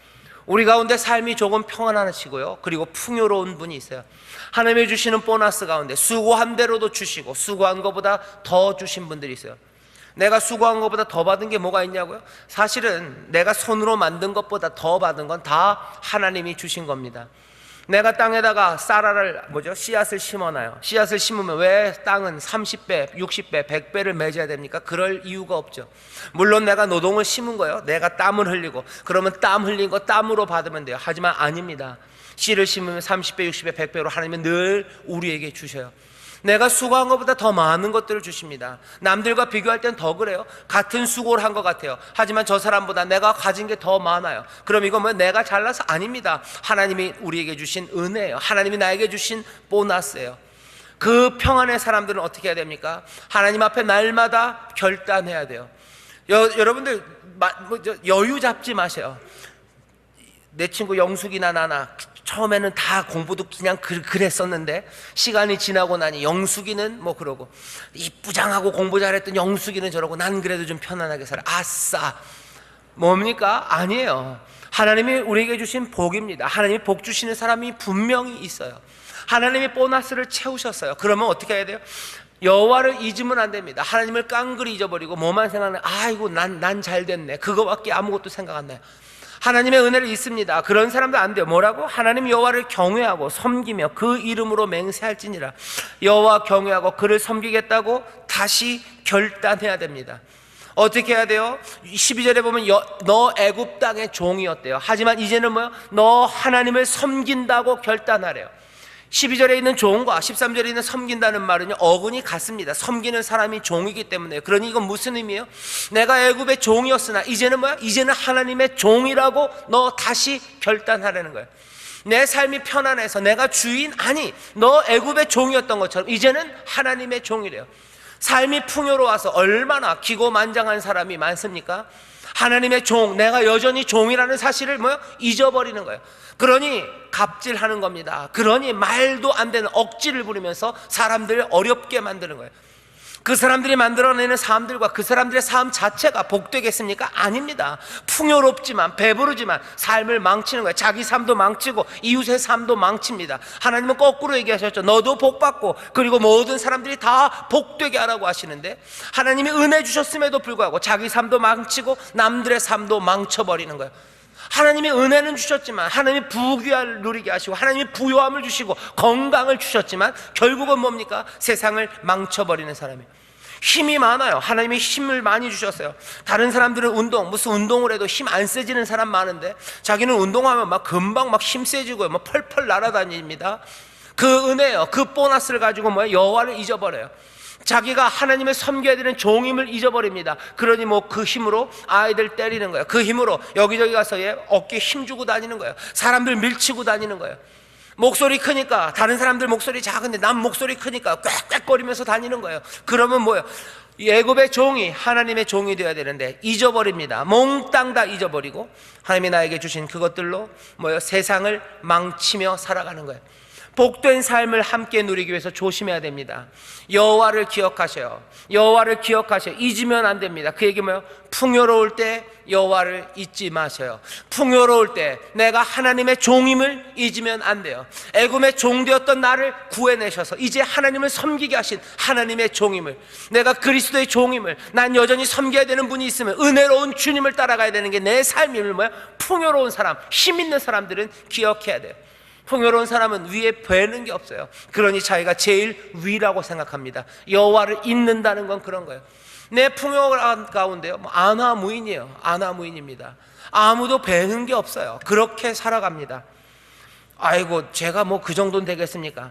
우리 가운데 삶이 조금 평안하시고요, 그리고 풍요로운 분이 있어요. 하나님이 주시는 보너스 가운데 수고한 대로도 주시고 수고한 것보다 더 주신 분들이 있어요. 내가 수고한 것보다 더 받은 게 뭐가 있냐고요? 사실은 내가 손으로 만든 것보다 더 받은 건 다 하나님이 주신 겁니다. 내가 땅에다가 씨앗을 심어놔요. 씨앗을 심으면 왜 땅은 30배, 60배, 100배를 맺어야 됩니까? 그럴 이유가 없죠. 물론 내가 노동을 심은 거예요. 내가 땀을 흘리고, 그러면 땀 흘린 거 땀으로 받으면 돼요. 하지만 아닙니다. 씨를 심으면 30배, 60배, 100배로 하나님은 늘 우리에게 주셔요. 내가 수고한 것보다 더 많은 것들을 주십니다. 남들과 비교할 땐 더 그래요. 같은 수고를 한 것 같아요. 하지만 저 사람보다 내가 가진 게 더 많아요. 그럼 이건 뭐 내가 잘나서 아닙니다. 하나님이 우리에게 주신 은혜예요. 하나님이 나에게 주신 보너스예요. 그 평안의 사람들은 어떻게 해야 됩니까? 하나님 앞에 날마다 결단해야 돼요. 여러분들 여유 잡지 마세요. 내 친구 영숙이나 나나 처음에는 다 공부도 그냥 그랬었는데 시간이 지나고 나니 영숙이는 뭐 그러고 이쁘장하고 공부 잘했던 영숙이는 저러고 난 그래도 좀 편안하게 살아. 아싸. 뭡니까? 아니에요. 하나님이 우리에게 주신 복입니다. 하나님이 복 주시는 사람이 분명히 있어요. 하나님이 보너스를 채우셨어요. 그러면 어떻게 해야 돼요? 여호와를 잊으면 안 됩니다. 하나님을 깡그리 잊어버리고 뭐만 생각나요? 아이고 난 잘됐네. 그거밖에 아무것도 생각 안 나요. 하나님의 은혜를 잊습니다. 그런 사람도 안 돼요. 뭐라고? 하나님 여호와를 경외하고 섬기며 그 이름으로 맹세할지니라. 여호와 경외하고 그를 섬기겠다고 다시 결단해야 됩니다. 어떻게 해야 돼요? 12절에 보면 너 애굽 땅의 종이었대요. 하지만 이제는 뭐요? 너 하나님을 섬긴다고 결단하래요. 12절에 있는 종과 13절에 있는 섬긴다는 말은요, 어근이 같습니다. 섬기는 사람이 종이기 때문에. 그러니 이건 무슨 의미예요? 내가 애굽의 종이었으나 이제는 뭐야? 이제는 하나님의 종이라고 너 다시 결단하라는 거예요. 내 삶이 편안해서 내가 주인 아니, 너 애굽의 종이었던 것처럼 이제는 하나님의 종이래요. 삶이 풍요로워서 얼마나 기고만장한 사람이 많습니까? 하나님의 종, 내가 여전히 종이라는 사실을 잊어버리는 거예요. 그러니 갑질하는 겁니다. 그러니 말도 안 되는 억지를 부리면서 사람들을 어렵게 만드는 거예요. 그 사람들이 만들어내는 삶들과 그 사람들의 삶 자체가 복되겠습니까? 아닙니다. 풍요롭지만 배부르지만 삶을 망치는 거예요. 자기 삶도 망치고 이웃의 삶도 망칩니다. 하나님은 거꾸로 얘기하셨죠. 너도 복받고 그리고 모든 사람들이 다 복되게 하라고 하시는데, 하나님이 은혜 주셨음에도 불구하고 자기 삶도 망치고 남들의 삶도 망쳐버리는 거예요. 하나님이 은혜는 주셨지만, 하나님이 부귀를 누리게 하시고 하나님이 부요함을 주시고 건강을 주셨지만 결국은 뭡니까? 세상을 망쳐버리는 사람이에요. 힘이 많아요. 하나님이 힘을 많이 주셨어요. 다른 사람들은 무슨 운동을 해도 힘 안 세지는 사람 많은데 자기는 운동하면 막 금방 막 힘 세지고요, 막 펄펄 날아다닙니다. 그 은혜요, 그 보너스를 가지고 여호와를 잊어버려요. 자기가 하나님을 섬겨야 되는 종임을 잊어버립니다. 그러니 그 힘으로 아이들 때리는 거예요. 그 힘으로 여기저기 가서 어깨에 힘주고 다니는 거예요. 사람들 밀치고 다니는 거예요. 목소리 크니까 다른 사람들 목소리 작은데 남 목소리 크니까 꽥꽥거리면서 다니는 거예요. 그러면 뭐예요? 애굽의 종이 하나님의 종이 되어야 되는데 잊어버립니다. 몽땅 다 잊어버리고 하나님이 나에게 주신 그것들로 세상을 망치며 살아가는 거예요. 복된 삶을 함께 누리기 위해서 조심해야 됩니다. 여호와를 기억하셔요. 여호와를 기억하셔요. 잊으면 안 됩니다. 그 얘기 뭐예요? 풍요로울 때 여호와를 잊지 마셔요. 풍요로울 때 내가 하나님의 종임을 잊으면 안 돼요. 애굽의 종되었던 나를 구해내셔서 이제 하나님을 섬기게 하신 하나님의 종임을, 내가 그리스도의 종임을, 난 여전히 섬겨야 되는 분이 있으면 은혜로운 주님을 따라가야 되는 게 내 삶임을 풍요로운 사람, 힘 있는 사람들은 기억해야 돼요. 풍요로운 사람은 위에 배는 게 없어요. 그러니 자기가 제일 위라고 생각합니다. 여호와를 잊는다는 건 그런 거예요. 내 풍요 가운데요, 안하무인이에요. 안하무인입니다. 아무도 배는 게 없어요. 그렇게 살아갑니다. 아이고, 제가 그 정도는 되겠습니까?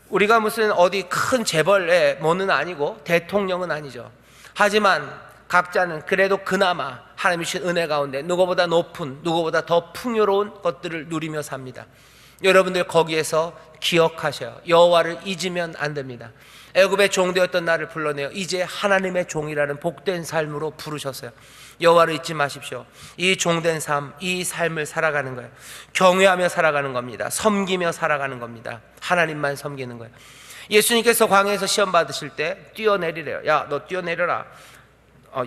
우리가 무슨 어디 큰 재벌의 뭐는 아니고 대통령은 아니죠. 하지만 각자는 그래도 그나마 하나님이 주신 은혜 가운데 누구보다 높은, 누구보다 더 풍요로운 것들을 누리며 삽니다. 여러분들 거기에서 기억하셔요. 여호와를 잊으면 안 됩니다. 애굽의 종되었던 나를 불러내어 이제 하나님의 종이라는 복된 삶으로 부르셨어요. 여호와를 잊지 마십시오. 이 종된 삶, 이 삶을 살아가는 거예요. 경외하며 살아가는 겁니다. 섬기며 살아가는 겁니다. 하나님만 섬기는 거예요. 예수님께서 광야에서 시험 받으실 때 뛰어내리래요. 야, 너 뛰어내려라.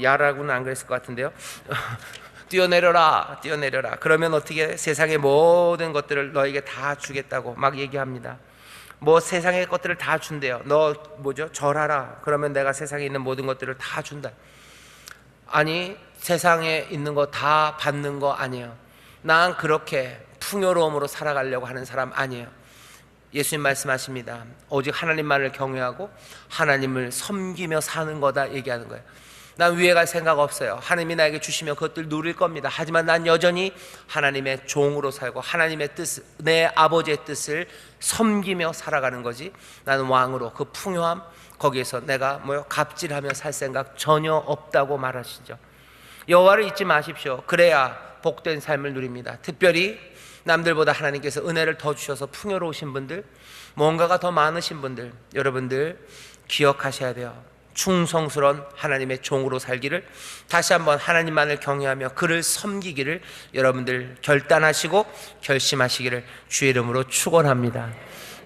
야라고는 안 그랬을 것 같은데요. 뛰어내려라, 뛰어내려라. 그러면 어떻게? 세상의 모든 것들을 너에게 다 주겠다고 막 얘기합니다. 세상의 것들을 다 준대요. 너 절하라. 그러면 내가 세상에 있는 모든 것들을 다 준다. 아니, 세상에 있는 거 다 받는 거 아니에요. 난 그렇게 풍요로움으로 살아가려고 하는 사람 아니에요. 예수님 말씀하십니다. 오직 하나님만을 경외하고 하나님을 섬기며 사는 거다 얘기하는 거예요. 난 위에 갈 생각 없어요. 하나님이 나에게 주시면 그것들 누릴 겁니다. 하지만 난 여전히 하나님의 종으로 살고 하나님의 뜻, 내 아버지의 뜻을 섬기며 살아가는 거지, 나는 왕으로 그 풍요함 거기에서 내가 갑질하며 살 생각 전혀 없다고 말하시죠. 여호와를 잊지 마십시오. 그래야 복된 삶을 누립니다. 특별히 남들보다 하나님께서 은혜를 더 주셔서 풍요로우신 분들, 뭔가가 더 많으신 분들, 여러분들 기억하셔야 돼요. 충성스러운 하나님의 종으로 살기를, 다시 한번 하나님만을 경외하며 그를 섬기기를 여러분들 결단하시고 결심하시기를 주의 이름으로 축원합니다.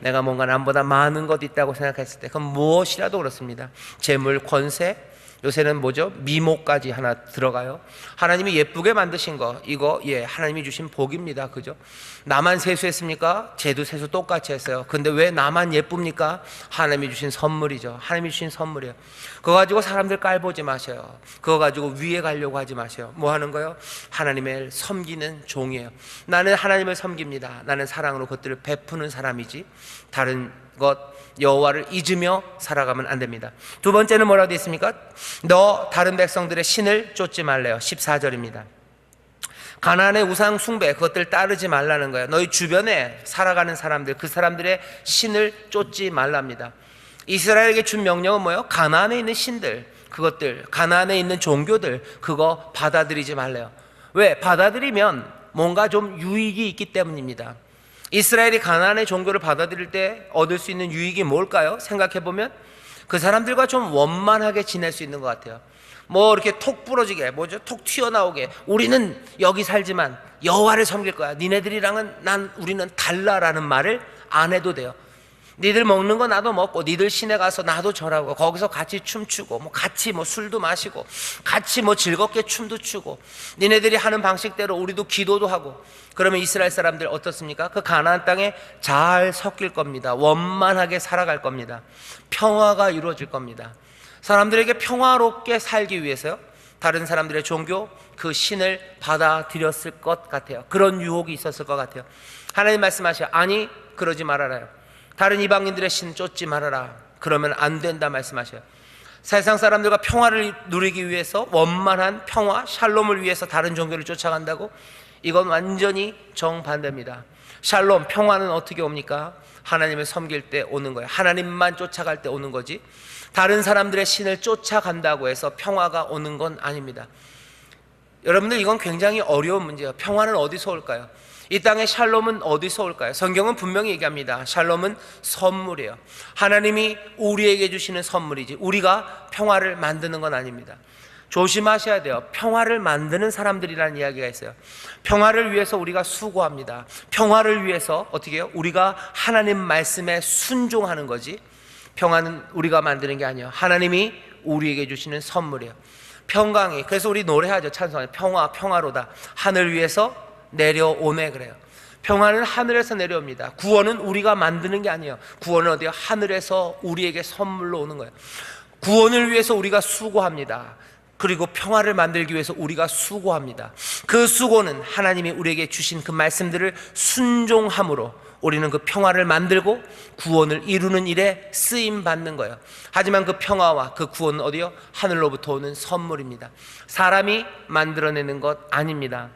내가 뭔가 남보다 많은 것 있다고 생각했을 때 그건 무엇이라도 그렇습니다. 재물, 권세, 요새는 뭐죠? 미모까지 하나 들어가요. 하나님이 예쁘게 만드신 거, 이거 하나님이 주신 복입니다. 그죠? 나만 세수했습니까? 쟤도 세수 똑같이 했어요. 근데 왜 나만 예쁩니까? 하나님이 주신 선물이죠. 하나님이 주신 선물이에요. 그거 가지고 사람들 깔보지 마세요. 그거 가지고 위에 가려고 하지 마세요. 뭐 하는 거요? 하나님을 섬기는 종이에요. 나는 하나님을 섬깁니다. 나는 사랑으로 그것들을 베푸는 사람이지, 다른 것 여호와를 잊으며 살아가면 안 됩니다. 두 번째는 뭐라고 되어 있습니까? 너 다른 백성들의 신을 쫓지 말래요. 14절입니다. 가나안의 우상 숭배, 그것들 따르지 말라는 거예요. 너희 주변에 살아가는 사람들, 그 사람들의 신을 쫓지 말랍니다. 이스라엘에게 준 명령은 뭐예요? 가나안에 있는 신들, 그것들, 가나안에 있는 종교들, 그거 받아들이지 말래요. 왜? 받아들이면 뭔가 좀 유익이 있기 때문입니다. 이스라엘이 가나안의 종교를 받아들일 때 얻을 수 있는 유익이 뭘까요? 생각해보면 그 사람들과 좀 원만하게 지낼 수 있는 것 같아요. 이렇게 톡 부러지게, 톡 튀어나오게, 우리는 여기 살지만 여호와를 섬길 거야, 니네들이랑은 우리는 달라라는 말을 안 해도 돼요. 니들 먹는 거 나도 먹고, 니들 시내 가서 나도 절하고, 거기서 같이 춤추고, 같이 술도 마시고, 같이 즐겁게 춤도 추고, 니네들이 하는 방식대로 우리도 기도도 하고. 그러면 이스라엘 사람들 어떻습니까? 그 가나안 땅에 잘 섞일 겁니다. 원만하게 살아갈 겁니다. 평화가 이루어질 겁니다. 사람들에게 평화롭게 살기 위해서요, 다른 사람들의 종교, 그 신을 받아들였을 것 같아요. 그런 유혹이 있었을 것 같아요. 하나님 말씀하셔, 아니 그러지 말아라요. 다른 이방인들의 신 쫓지 말아라. 그러면 안 된다 말씀하셔요. 세상 사람들과 평화를 누리기 위해서, 원만한 평화, 샬롬을 위해서 다른 종교를 쫓아간다고? 이건 완전히 정반대입니다. 샬롬, 평화는 어떻게 옵니까? 하나님을 섬길 때 오는 거예요. 하나님만 쫓아갈 때 오는 거지, 다른 사람들의 신을 쫓아간다고 해서 평화가 오는 건 아닙니다. 여러분들, 이건 굉장히 어려운 문제예요. 평화는 어디서 올까요? 이 땅의 샬롬은 어디서 올까요? 성경은 분명히 얘기합니다. 샬롬은 선물이에요. 하나님이 우리에게 주시는 선물이지, 우리가 평화를 만드는 건 아닙니다. 조심하셔야 돼요. 평화를 만드는 사람들이라는 이야기가 있어요. 평화를 위해서 우리가 수고합니다. 평화를 위해서 어떻게 해요? 우리가 하나님 말씀에 순종하는 거지, 평화는 우리가 만드는 게 아니에요. 하나님이 우리에게 주시는 선물이에요. 평강이, 그래서 우리 노래하죠. 찬송하죠. 평화, 평화로다. 하늘 위에서 내려오네 그래요. 평화는 하늘에서 내려옵니다. 구원은 우리가 만드는 게 아니에요. 구원은 어디요? 하늘에서 우리에게 선물로 오는 거예요. 구원을 위해서 우리가 수고합니다. 그리고 평화를 만들기 위해서 우리가 수고합니다. 그 수고는 하나님이 우리에게 주신 그 말씀들을 순종함으로 우리는 그 평화를 만들고 구원을 이루는 일에 쓰임 받는 거예요. 하지만 그 평화와 그 구원은 어디요? 하늘로부터 오는 선물입니다. 사람이 만들어내는 것 아닙니다.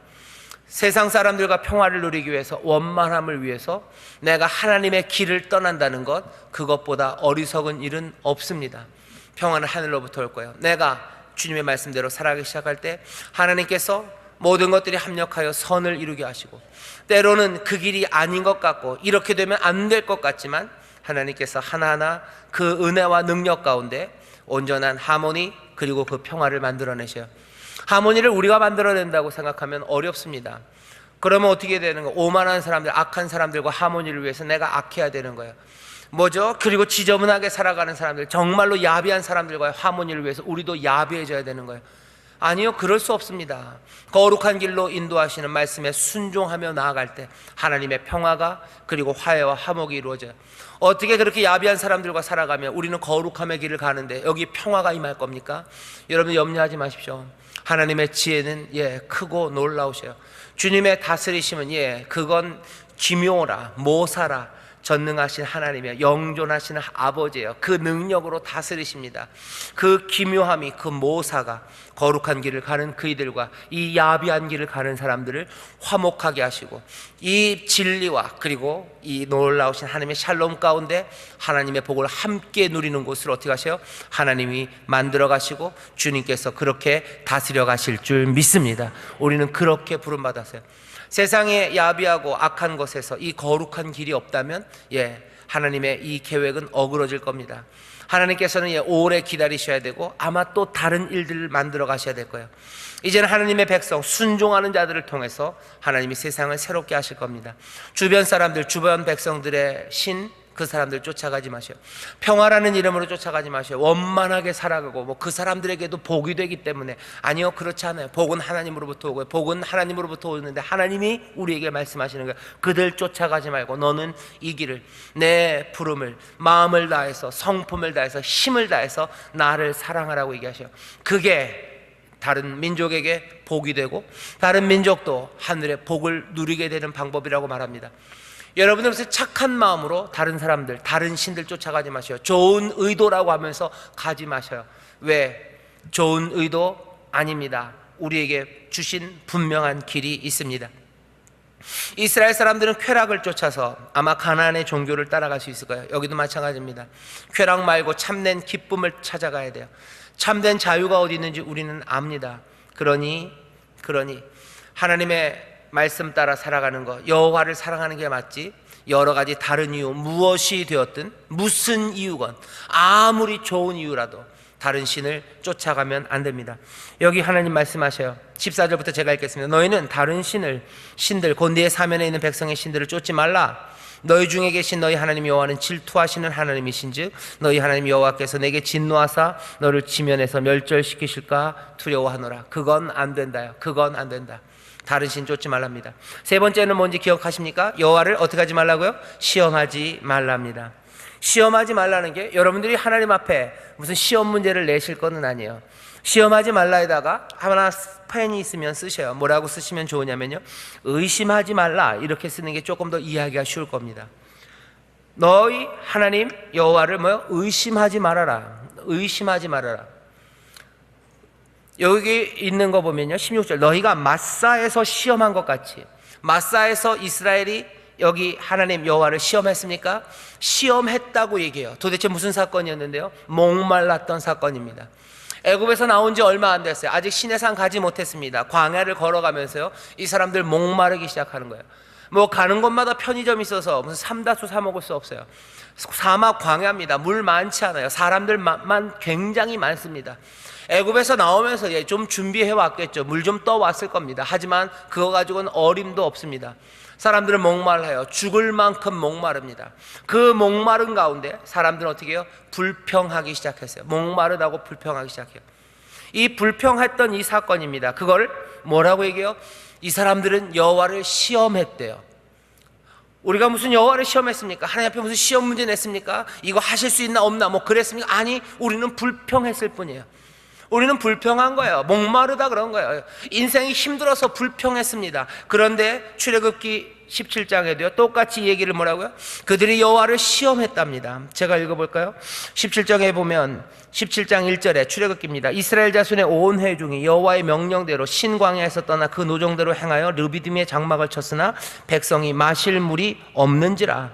세상 사람들과 평화를 누리기 위해서, 원만함을 위해서 내가 하나님의 길을 떠난다는 것, 그것보다 어리석은 일은 없습니다. 평화는 하늘로부터 올 거예요. 내가 주님의 말씀대로 살아가기 시작할 때 하나님께서 모든 것들이 합력하여 선을 이루게 하시고, 때로는 그 길이 아닌 것 같고 이렇게 되면 안 될 것 같지만 하나님께서 하나하나 그 은혜와 능력 가운데 온전한 하모니, 그리고 그 평화를 만들어내셔요. 하모니를 우리가 만들어낸다고 생각하면 어렵습니다. 그러면 어떻게 되는 거예요? 오만한 사람들, 악한 사람들과 하모니를 위해서 내가 악해야 되는 거예요. 뭐죠? 그리고 지저분하게 살아가는 사람들, 정말로 야비한 사람들과의 하모니를 위해서 우리도 야비해져야 되는 거예요. 아니요, 그럴 수 없습니다. 거룩한 길로 인도하시는 말씀에 순종하며 나아갈 때 하나님의 평화가, 그리고 화해와 화목이 이루어져요. 어떻게 그렇게 야비한 사람들과 살아가며 우리는 거룩함의 길을 가는데 여기 평화가 임할 겁니까? 여러분 염려하지 마십시오. 하나님의 지혜는 크고 놀라우셔요. 주님의 다스리심은 그건 기묘라, 모사라, 전능하신 하나님이요, 영존하시는 아버지예요. 그 능력으로 다스리십니다. 그 기묘함이, 그 모사가 거룩한 길을 가는 그이들과 이 야비한 길을 가는 사람들을 화목하게 하시고, 이 진리와 그리고 이 놀라우신 하나님의 샬롬 가운데 하나님의 복을 함께 누리는 곳을 어떻게 하셔요? 하나님이 만들어 가시고 주님께서 그렇게 다스려 가실 줄 믿습니다. 우리는 그렇게 부름받았어요. 세상에 야비하고 악한 것에서 이 거룩한 길이 없다면 하나님의 이 계획은 어그러질 겁니다. 하나님께서는 오래 기다리셔야 되고 아마 또 다른 일들을 만들어 가셔야 될 거예요. 이제는 하나님의 백성, 순종하는 자들을 통해서 하나님이 세상을 새롭게 하실 겁니다. 주변 사람들, 주변 백성들의 신, 그 사람들 쫓아가지 마세요. 평화라는 이름으로 쫓아가지 마세요. 원만하게 살아가고 그 사람들에게도 복이 되기 때문에. 아니요, 그렇지 않아요. 복은 하나님으로부터 오고요, 복은 하나님으로부터 오는데 하나님이 우리에게 말씀하시는 거예요. 그들 쫓아가지 말고 너는 이 길을, 내 부름을 마음을 다해서, 성품을 다해서, 힘을 다해서 나를 사랑하라고 얘기하셔요. 그게 다른 민족에게 복이 되고 다른 민족도 하늘의 복을 누리게 되는 방법이라고 말합니다. 여러분들 무슨 착한 마음으로 다른 사람들, 다른 신들 쫓아가지 마셔요. 좋은 의도라고 하면서 가지 마셔요. 왜? 좋은 의도 아닙니다. 우리에게 주신 분명한 길이 있습니다. 이스라엘 사람들은 쾌락을 쫓아서 아마 가나안의 종교를 따라갈 수 있을 거예요. 여기도 마찬가지입니다. 쾌락 말고 참된 기쁨을 찾아가야 돼요. 참된 자유가 어디 있는지 우리는 압니다. 그러니 하나님의 말씀 따라 살아가는 것, 여호와를 사랑하는 게 맞지, 여러 가지 다른 이유, 무엇이 되었든 무슨 이유건 아무리 좋은 이유라도 다른 신을 쫓아가면 안 됩니다. 여기 하나님 말씀하셔요. 14절부터 제가 읽겠습니다. 너희는 다른 신들 곧 네 사면에 있는 백성의 신들을 쫓지 말라. 너희 중에 계신 너희 하나님 여호와는 질투하시는 하나님이신즉 너희 하나님 여호와께서 내게 진노하사 너를 지면에서 멸절시키실까 두려워하노라. 그건 안 된다요. 그건 안 된다. 다른 신 쫓지 말랍니다. 세 번째는 뭔지 기억하십니까? 여호와를 어떻게 하지 말라고요? 시험하지 말랍니다. 시험하지 말라는 게 여러분들이 하나님 앞에 무슨 시험 문제를 내실 건 아니에요. 시험하지 말라에다가 하나 펜이 있으면 쓰셔요. 뭐라고 쓰시면 좋으냐면요, 의심하지 말라, 이렇게 쓰는 게 조금 더 이해하기가 쉬울 겁니다. 너희 하나님 여호와를 의심하지 말아라. 의심하지 말아라. 여기 있는 거 보면요, 16절, 너희가 마사에서 시험한 것 같이. 마사에서 이스라엘이 여기 하나님 여호와를 시험했습니까? 시험했다고 얘기해요. 도대체 무슨 사건이었는데요? 목말랐던 사건입니다. 애굽에서 나온 지 얼마 안 됐어요. 아직 시내산 가지 못했습니다. 광야를 걸어가면서요, 이 사람들 목마르기 시작하는 거예요. 가는 곳마다 편의점이 있어서 무슨 삼다수 사 먹을 수 없어요. 사막 광야입니다. 물 많지 않아요. 사람들만 굉장히 많습니다. 애굽에서 나오면서 좀 준비해 왔겠죠. 물 좀 떠왔을 겁니다. 하지만 그거 가지고는 어림도 없습니다. 사람들은 목말라요. 죽을 만큼 목마릅니다. 그 목마른 가운데 사람들은 어떻게 해요? 불평하기 시작했어요. 목마르다고 불평하기 시작해요. 이 불평했던 이 사건입니다. 그걸 뭐라고 얘기해요? 이 사람들은 여호와를 시험했대요. 우리가 무슨 여호와를 시험했습니까? 하나님 앞에 무슨 시험 문제 냈습니까? 이거 하실 수 있나 없나 그랬습니까? 아니, 우리는 불평했을 뿐이에요. 우리는 불평한 거예요. 목마르다 그런 거예요. 인생이 힘들어서 불평했습니다. 그런데 출애굽기 17장에도요 똑같이 얘기를 뭐라고요? 그들이 여호와를 시험했답니다. 제가 읽어볼까요? 17장에 보면 17장 1절에 출애굽기입니다. 이스라엘 자손의 온 회중이 여호와의 명령대로 신광야에서 떠나 그 노정대로 행하여 르비딤의 장막을 쳤으나 백성이 마실 물이 없는지라.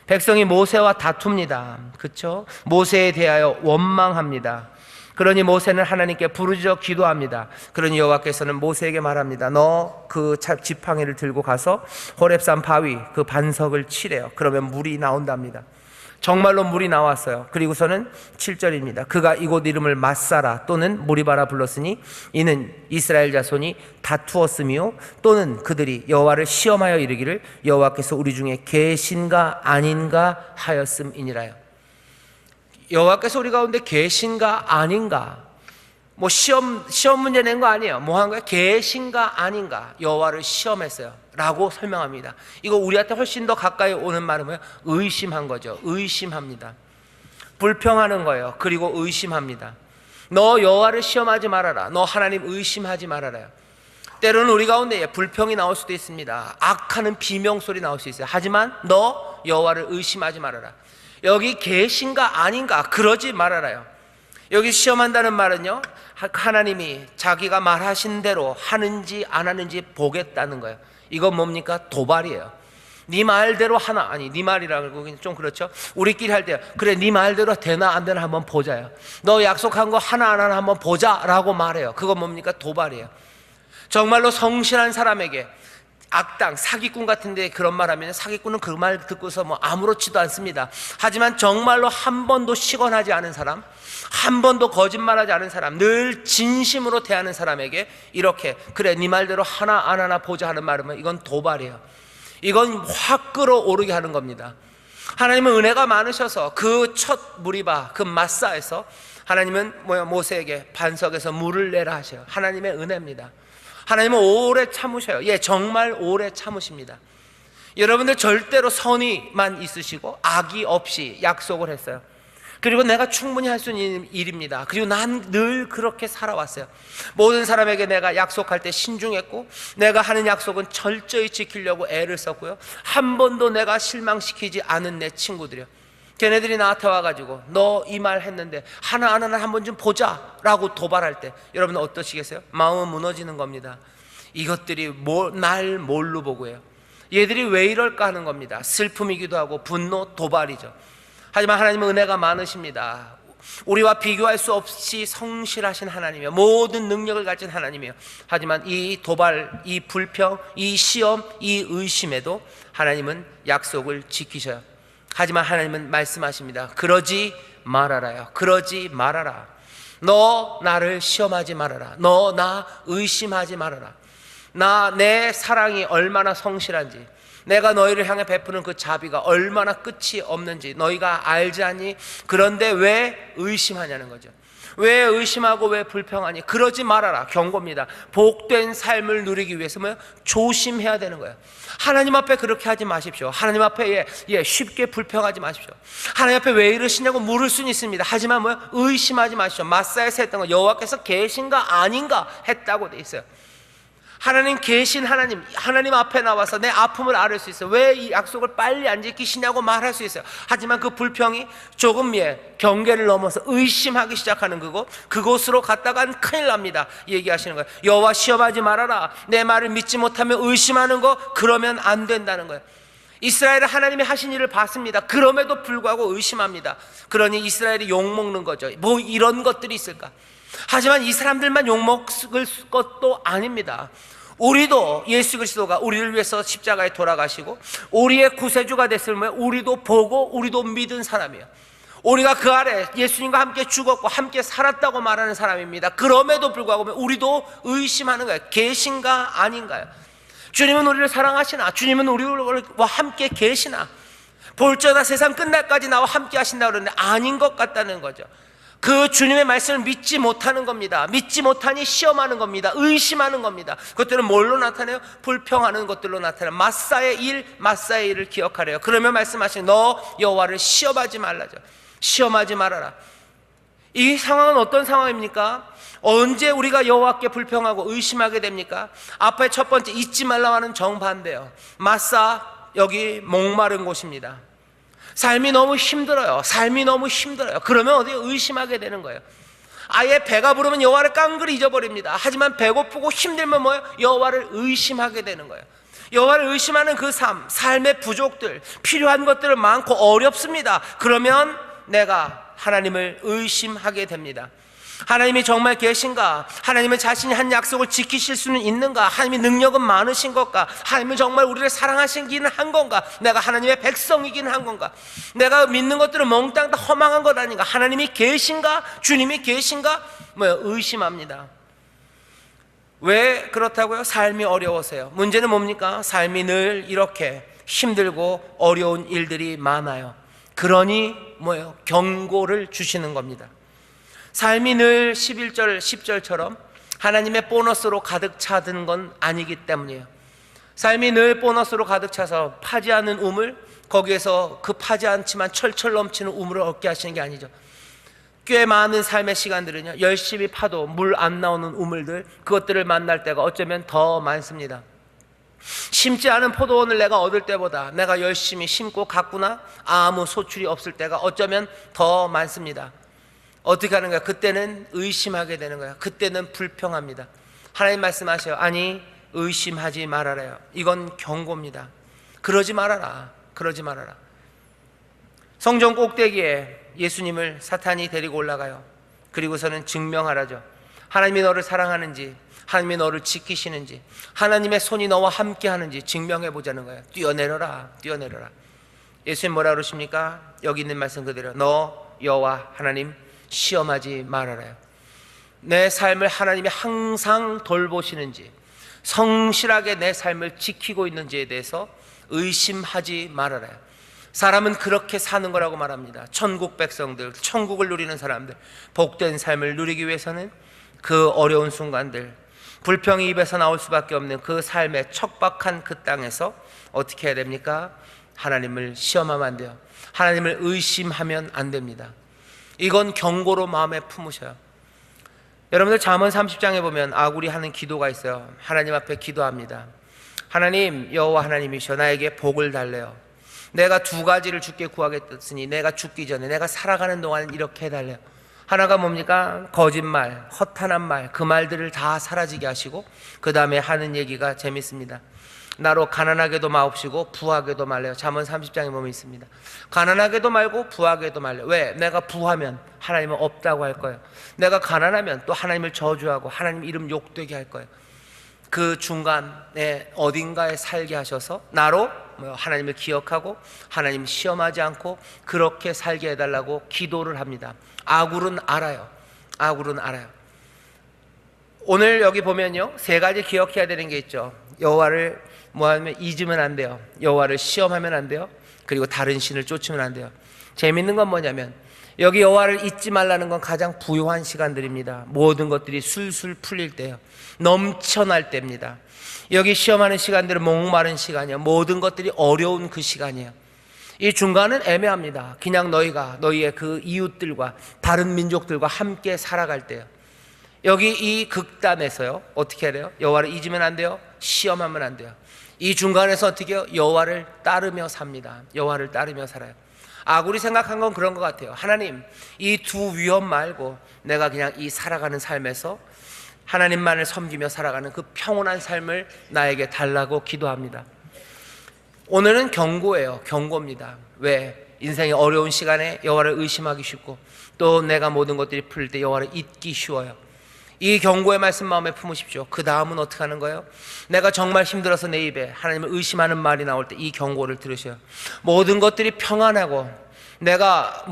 백성이 모세와 다툽니다. 그렇죠? 모세에 대하여 원망합니다. 그러니 모세는 하나님께 부르짖어 기도합니다. 그러니 여호와께서는 모세에게 말합니다. 너 그 지팡이를 들고 가서 호렙산 바위 그 반석을 치래요. 그러면 물이 나온답니다. 정말로 물이 나왔어요. 그리고서는 7절입니다. 그가 이곳 이름을 마사라 또는 무리바라 불렀으니 이는 이스라엘 자손이 다투었으며 또는 그들이 여호와를 시험하여 이르기를 여호와께서 우리 중에 계신가 아닌가 하였음이니라요. 여호와께서 우리 가운데 계신가 아닌가, 시험 문제 낸 거 아니에요. 한 거예요? 계신가 아닌가, 여호와를 시험했어요 라고 설명합니다. 이거 우리한테 훨씬 더 가까이 오는 말은 뭐예요? 의심한 거죠. 의심합니다. 불평하는 거예요. 그리고 의심합니다. 너 여호와를 시험하지 말아라. 너 하나님 의심하지 말아라요. 때로는 우리 가운데 불평이 나올 수도 있습니다. 악하는 비명소리 나올 수 있어요. 하지만 너 여호와를 의심하지 말아라. 여기 계신가 아닌가 그러지 말아라요. 여기 시험한다는 말은요, 하나님이 자기가 말하신 대로 하는지 안 하는지 보겠다는 거예요. 이건 뭡니까? 도발이에요. 네 말대로 하나, 아니 네 말이라고 좀 그렇죠. 우리끼리 할 때 그래 네 말대로 되나 안 되나 한번 보자요. 너 약속한 거 하나 안 하나 한번 보자라고 말해요. 그건 뭡니까? 도발이에요. 정말로 성실한 사람에게 악당, 사기꾼 같은데 그런 말 하면 사기꾼은 그 말 듣고서 뭐 아무렇지도 않습니다. 하지만 정말로 한 번도 시건하지 않은 사람, 한 번도 거짓말하지 않은 사람, 늘 진심으로 대하는 사람에게 이렇게 그래 네 말대로 하나 안 하나 보자 하는 말이면 이건 도발이에요. 이건 확 끌어오르게 하는 겁니다. 하나님은 은혜가 많으셔서 그 첫 무리바, 그 마사에서 하나님은 모세에게 반석에서 물을 내라 하셔요. 하나님의 은혜입니다. 하나님은 오래 참으셔요. 예, 정말 오래 참으십니다. 여러분들 절대로 선의만 있으시고 악이 없이 약속을 했어요. 그리고 내가 충분히 할 수 있는 일입니다. 그리고 난 늘 그렇게 살아왔어요. 모든 사람에게 내가 약속할 때 신중했고, 내가 하는 약속은 철저히 지키려고 애를 썼고요. 한 번도 내가 실망시키지 않은 내 친구들이요, 걔네들이 나한테 와가지고 너 이 말 했는데 하나하나 한번 좀 보자 라고 도발할 때 여러분 어떠시겠어요? 마음은 무너지는 겁니다. 이것들이 날 뭘로 보고 해요? 얘들이 왜 이럴까 하는 겁니다. 슬픔이기도 하고 분노, 도발이죠. 하지만 하나님은 은혜가 많으십니다. 우리와 비교할 수 없이 성실하신 하나님이요, 모든 능력을 가진 하나님이요. 하지만 이 도발, 이 불평, 이 시험, 이 의심에도 하나님은 약속을 지키셔요. 하지만 하나님은 말씀하십니다. 그러지 말아라요. 그러지 말아라. 너 나를 시험하지 말아라. 너 나 의심하지 말아라. 내 사랑이 얼마나 성실한지, 내가 너희를 향해 베푸는 그 자비가 얼마나 끝이 없는지 너희가 알지 않니? 그런데 왜 의심하냐는 거죠. 왜 의심하고 왜 불평하니? 그러지 말아라. 경고입니다. 복된 삶을 누리기 위해서 조심해야 되는 거예요. 하나님 앞에 그렇게 하지 마십시오. 하나님 앞에 쉽게 불평하지 마십시오. 하나님 앞에 왜 이러시냐고 물을 수는 있습니다. 하지만 의심하지 마십시오. 마사에서 했던 거 여호와께서 계신가 아닌가 했다고 돼 있어요. 하나님 계신 하나님 앞에 나와서 내 아픔을 앓을 수 있어요. 왜 이 약속을 빨리 안 지키시냐고 말할 수 있어요. 하지만 그 불평이 조금 경계를 넘어서 의심하기 시작하는 그곳으로 갔다간 큰일 납니다. 얘기하시는 거예요. 여호와 시험하지 말아라. 내 말을 믿지 못하면 의심하는 거, 그러면 안 된다는 거예요. 이스라엘은 하나님이 하신 일을 봤습니다. 그럼에도 불구하고 의심합니다. 그러니 이스라엘이 욕먹는 거죠. 뭐 이런 것들이 있을까? 하지만 이 사람들만 욕먹을 것도 아닙니다. 우리도 예수 그리스도가 우리를 위해서 십자가에 돌아가시고 우리의 구세주가 됐으면 우리도 보고 우리도 믿은 사람이에요. 우리가 그 아래 예수님과 함께 죽었고 함께 살았다고 말하는 사람입니다. 그럼에도 불구하고 우리도 의심하는 거예요. 계신가 아닌가요? 주님은 우리를 사랑하시나? 주님은 우리와 함께 계시나? 볼저다 세상 끝날까지 나와 함께 하신다고 그러는데 아닌 것 같다는 거죠. 그 주님의 말씀을 믿지 못하는 겁니다. 믿지 못하니 시험하는 겁니다. 의심하는 겁니다. 그것들은 뭘로 나타내요? 불평하는 것들로 나타나요. 마사의 일을 기억하래요. 그러면 말씀하시는 너 여호와를 시험하지 말라죠. 시험하지 말아라. 이 상황은 어떤 상황입니까? 언제 우리가 여호와께 불평하고 의심하게 됩니까? 앞에 첫 번째 잊지 말라고 하는 정반대요. 마사, 여기 목마른 곳입니다. 삶이 너무 힘들어요. 그러면 어디 의심하게 되는 거예요. 아예 배가 부르면 여호와를 깡그리 잊어버립니다. 하지만 배고프고 힘들면 여호와를 의심하게 되는 거예요. 여호와를 의심하는 그 삶의 부족들, 필요한 것들은 많고 어렵습니다. 그러면 내가 하나님을 의심하게 됩니다. 하나님이 정말 계신가? 하나님은 자신이 한 약속을 지키실 수는 있는가? 하나님의 능력은 많으신 것까? 하나님은 정말 우리를 사랑하시기는 한 건가? 내가 하나님의 백성이기는 한 건가? 내가 믿는 것들은 몽땅 다 허망한 것 아닌가? 하나님이 계신가? 주님이 계신가? 의심합니다. 왜 그렇다고요? 삶이 어려워서요. 문제는 뭡니까? 삶이 늘 이렇게 힘들고 어려운 일들이 많아요. 그러니 경고를 주시는 겁니다. 삶이 늘 11절 10절처럼 하나님의 보너스로 가득 차는 건 아니기 때문이에요. 삶이 늘 보너스로 가득 차서 파지 않는 우물, 거기에서 그 파지 않지만 철철 넘치는 우물을 얻게 하시는 게 아니죠. 꽤 많은 삶의 시간들은요, 열심히 파도 물 안 나오는 우물들, 그것들을 만날 때가 어쩌면 더 많습니다. 심지 않은 포도원을 내가 얻을 때보다 내가 열심히 심고 가꾸나 아무 소출이 없을 때가 어쩌면 더 많습니다. 어떻게 하는 거야? 그때는 의심하게 되는 거야. 그때는 불평합니다. 하나님 말씀하셔요. 아니, 의심하지 말아라요. 이건 경고입니다. 그러지 말아라. 그러지 말아라. 성전 꼭대기에 예수님을 사탄이 데리고 올라가요. 그리고서는 증명하라죠. 하나님이 너를 사랑하는지, 하나님이 너를 지키시는지, 하나님의 손이 너와 함께 하는지 증명해 보자는 거예요. 뛰어내려라. 뛰어내려라. 예수님 뭐라 그러십니까? 여기 있는 말씀 그대로 너 여호와 하나님 시험하지 말아라요. 내 삶을 하나님이 항상 돌보시는지, 성실하게 내 삶을 지키고 있는지에 대해서 의심하지 말아라요. 사람은 그렇게 사는 거라고 말합니다. 천국 백성들, 천국을 누리는 사람들, 복된 삶을 누리기 위해서는 그 어려운 순간들, 불평이 입에서 나올 수밖에 없는 그 삶의 척박한 그 땅에서 어떻게 해야 됩니까? 하나님을 시험하면 안 돼요. 하나님을 의심하면 안 됩니다. 이건 경고로 마음에 품으셔요. 여러분들 잠언 30장에 보면 아굴이 하는 기도가 있어요. 하나님 앞에 기도합니다. 하나님, 여호와 하나님이시여 나에게 복을 달래요. 내가 두 가지를 주께 구하겠으니 내가 죽기 전에, 내가 살아가는 동안 이렇게 해달래요. 하나가 뭡니까? 거짓말, 허탄한 말, 그 말들을 다 사라지게 하시고 그 다음에 하는 얘기가 재밌습니다. 나로 가난하게도 마옵시고 부하게도 말래요. 잠언 30장에 보면 있습니다. 가난하게도 말고 부하게도 말래요. 왜? 내가 부하면 하나님은 없다고 할 거예요. 내가 가난하면 또 하나님을 저주하고 하나님 이름 욕되게 할 거예요. 그 중간에 어딘가에 살게 하셔서 나로 하나님을 기억하고 하나님 시험하지 않고 그렇게 살게 해달라고 기도를 합니다. 아굴은 알아요. 아굴은 알아요. 오늘 여기 보면요, 세 가지 기억해야 되는 게 있죠. 여호와를 뭐하면 잊으면 안 돼요. 여호와를 시험하면 안 돼요. 그리고 다른 신을 쫓으면 안 돼요. 재밌는 건 뭐냐면 여기 여호와를 잊지 말라는 건 가장 부요한 시간들입니다. 모든 것들이 술술 풀릴 때요, 넘쳐날 때입니다. 여기 시험하는 시간들은 목마른 시간이에요. 모든 것들이 어려운 그 시간이에요. 이 중간은 애매합니다. 그냥 너희가 너희의 그 이웃들과 다른 민족들과 함께 살아갈 때요. 여기 이 극단에서요 어떻게 해야 돼요? 여호와를 잊으면 안 돼요. 시험하면 안 돼요. 이 중간에서 어떻게 해요? 여호와를 따르며 삽니다. 여호와를 따르며 살아요. 아굴이 생각한 건 그런 것 같아요. 하나님, 이 두 위험 말고 내가 그냥 이 살아가는 삶에서 하나님만을 섬기며 살아가는 그 평온한 삶을 나에게 달라고 기도합니다. 오늘은 경고예요. 경고입니다. 왜? 인생의 어려운 시간에 여호와를 의심하기 쉽고 또 내가 모든 것들이 풀릴 때 여호와를 잊기 쉬워요. 이 경고의 말씀 마음에 품으십시오. 그 다음은 어떻게 하는 거예요? 내가 정말 힘들어서 내 입에 하나님을 의심하는 말이 나올 때 이 경고를 들으셔요. 모든 것들이 평안하고 내가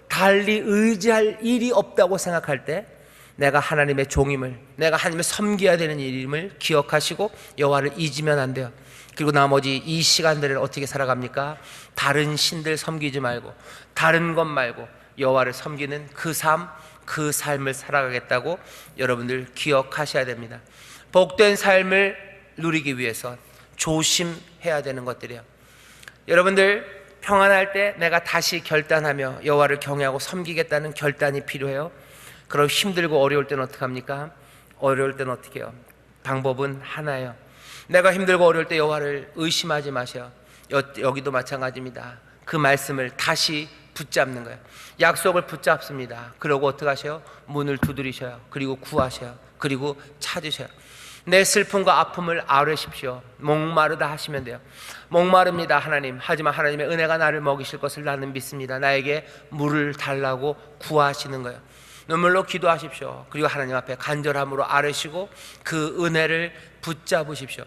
달리 의지할 일이 없다고 생각할 때 내가 하나님의 종임을, 내가 하나님을 섬겨야 되는 일임을 기억하시고 여호와를 잊으면 안 돼요. 그리고 나머지 이 시간들을 어떻게 살아갑니까? 다른 신들 섬기지 말고 다른 것 말고 여호와를 섬기는 그 삶, 그 삶을 살아가겠다고 여러분들 기억하셔야 됩니다. 복된 삶을 누리기 위해서 조심해야 되는 것들이에요. 여러분들 평안할 때 내가 다시 결단하며 여호와를 경외하고 섬기겠다는 결단이 필요해요. 그럼 힘들고 어려울 때는 어떻게 합니까? 어려울 때는 어떻게 해요? 방법은 하나예요. 내가 힘들고 어려울 때 여호와를 의심하지 마세요. 여기도 마찬가지입니다. 그 말씀을 다시 붙잡는 거예요. 약속을 붙잡습니다. 그러고 어떻게 하셔요? 문을 두드리셔요. 그리고 구하셔요. 그리고 찾으셔요. 내 슬픔과 아픔을 아뢰십시오. 목마르다 하시면 돼요. 목마릅니다 하나님. 하지만 하나님의 은혜가 나를 먹이실 것을 나는 믿습니다. 나에게 물을 달라고 구하시는 거예요. 눈물로 기도하십시오. 그리고 하나님 앞에 간절함으로 아뢰시고 그 은혜를 붙잡으십시오.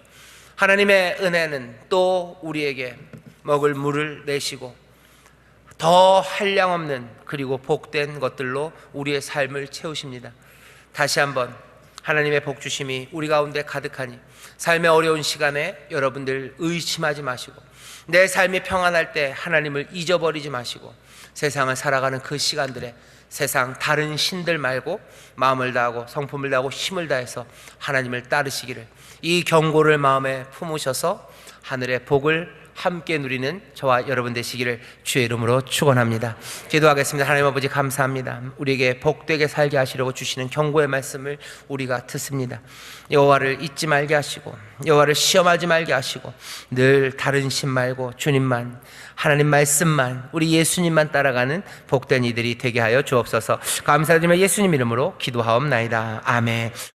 하나님의 은혜는 또 우리에게 먹을 물을 내시고 더 한량없는 그리고 복된 것들로 우리의 삶을 채우십니다. 다시 한번 하나님의 복주심이 우리 가운데 가득하니 삶의 어려운 시간에 여러분들 의심하지 마시고 내 삶이 평안할 때 하나님을 잊어버리지 마시고 세상을 살아가는 그 시간들에 세상 다른 신들 말고 마음을 다하고 성품을 다하고 힘을 다해서 하나님을 따르시기를 이 경고를 마음에 품으셔서 하늘의 복을 함께 누리는 저와 여러분 되시기를 주의 이름으로 축원합니다. 기도하겠습니다. 하나님 아버지 감사합니다. 우리에게 복되게 살게 하시려고 주시는 경고의 말씀을 우리가 듣습니다. 여호와를 잊지 말게 하시고 여호와를 시험하지 말게 하시고 늘 다른 신 말고 주님만, 하나님 말씀만, 우리 예수님만 따라가는 복된 이들이 되게 하여 주옵소서. 감사드리며 예수님 이름으로 기도하옵나이다. 아멘.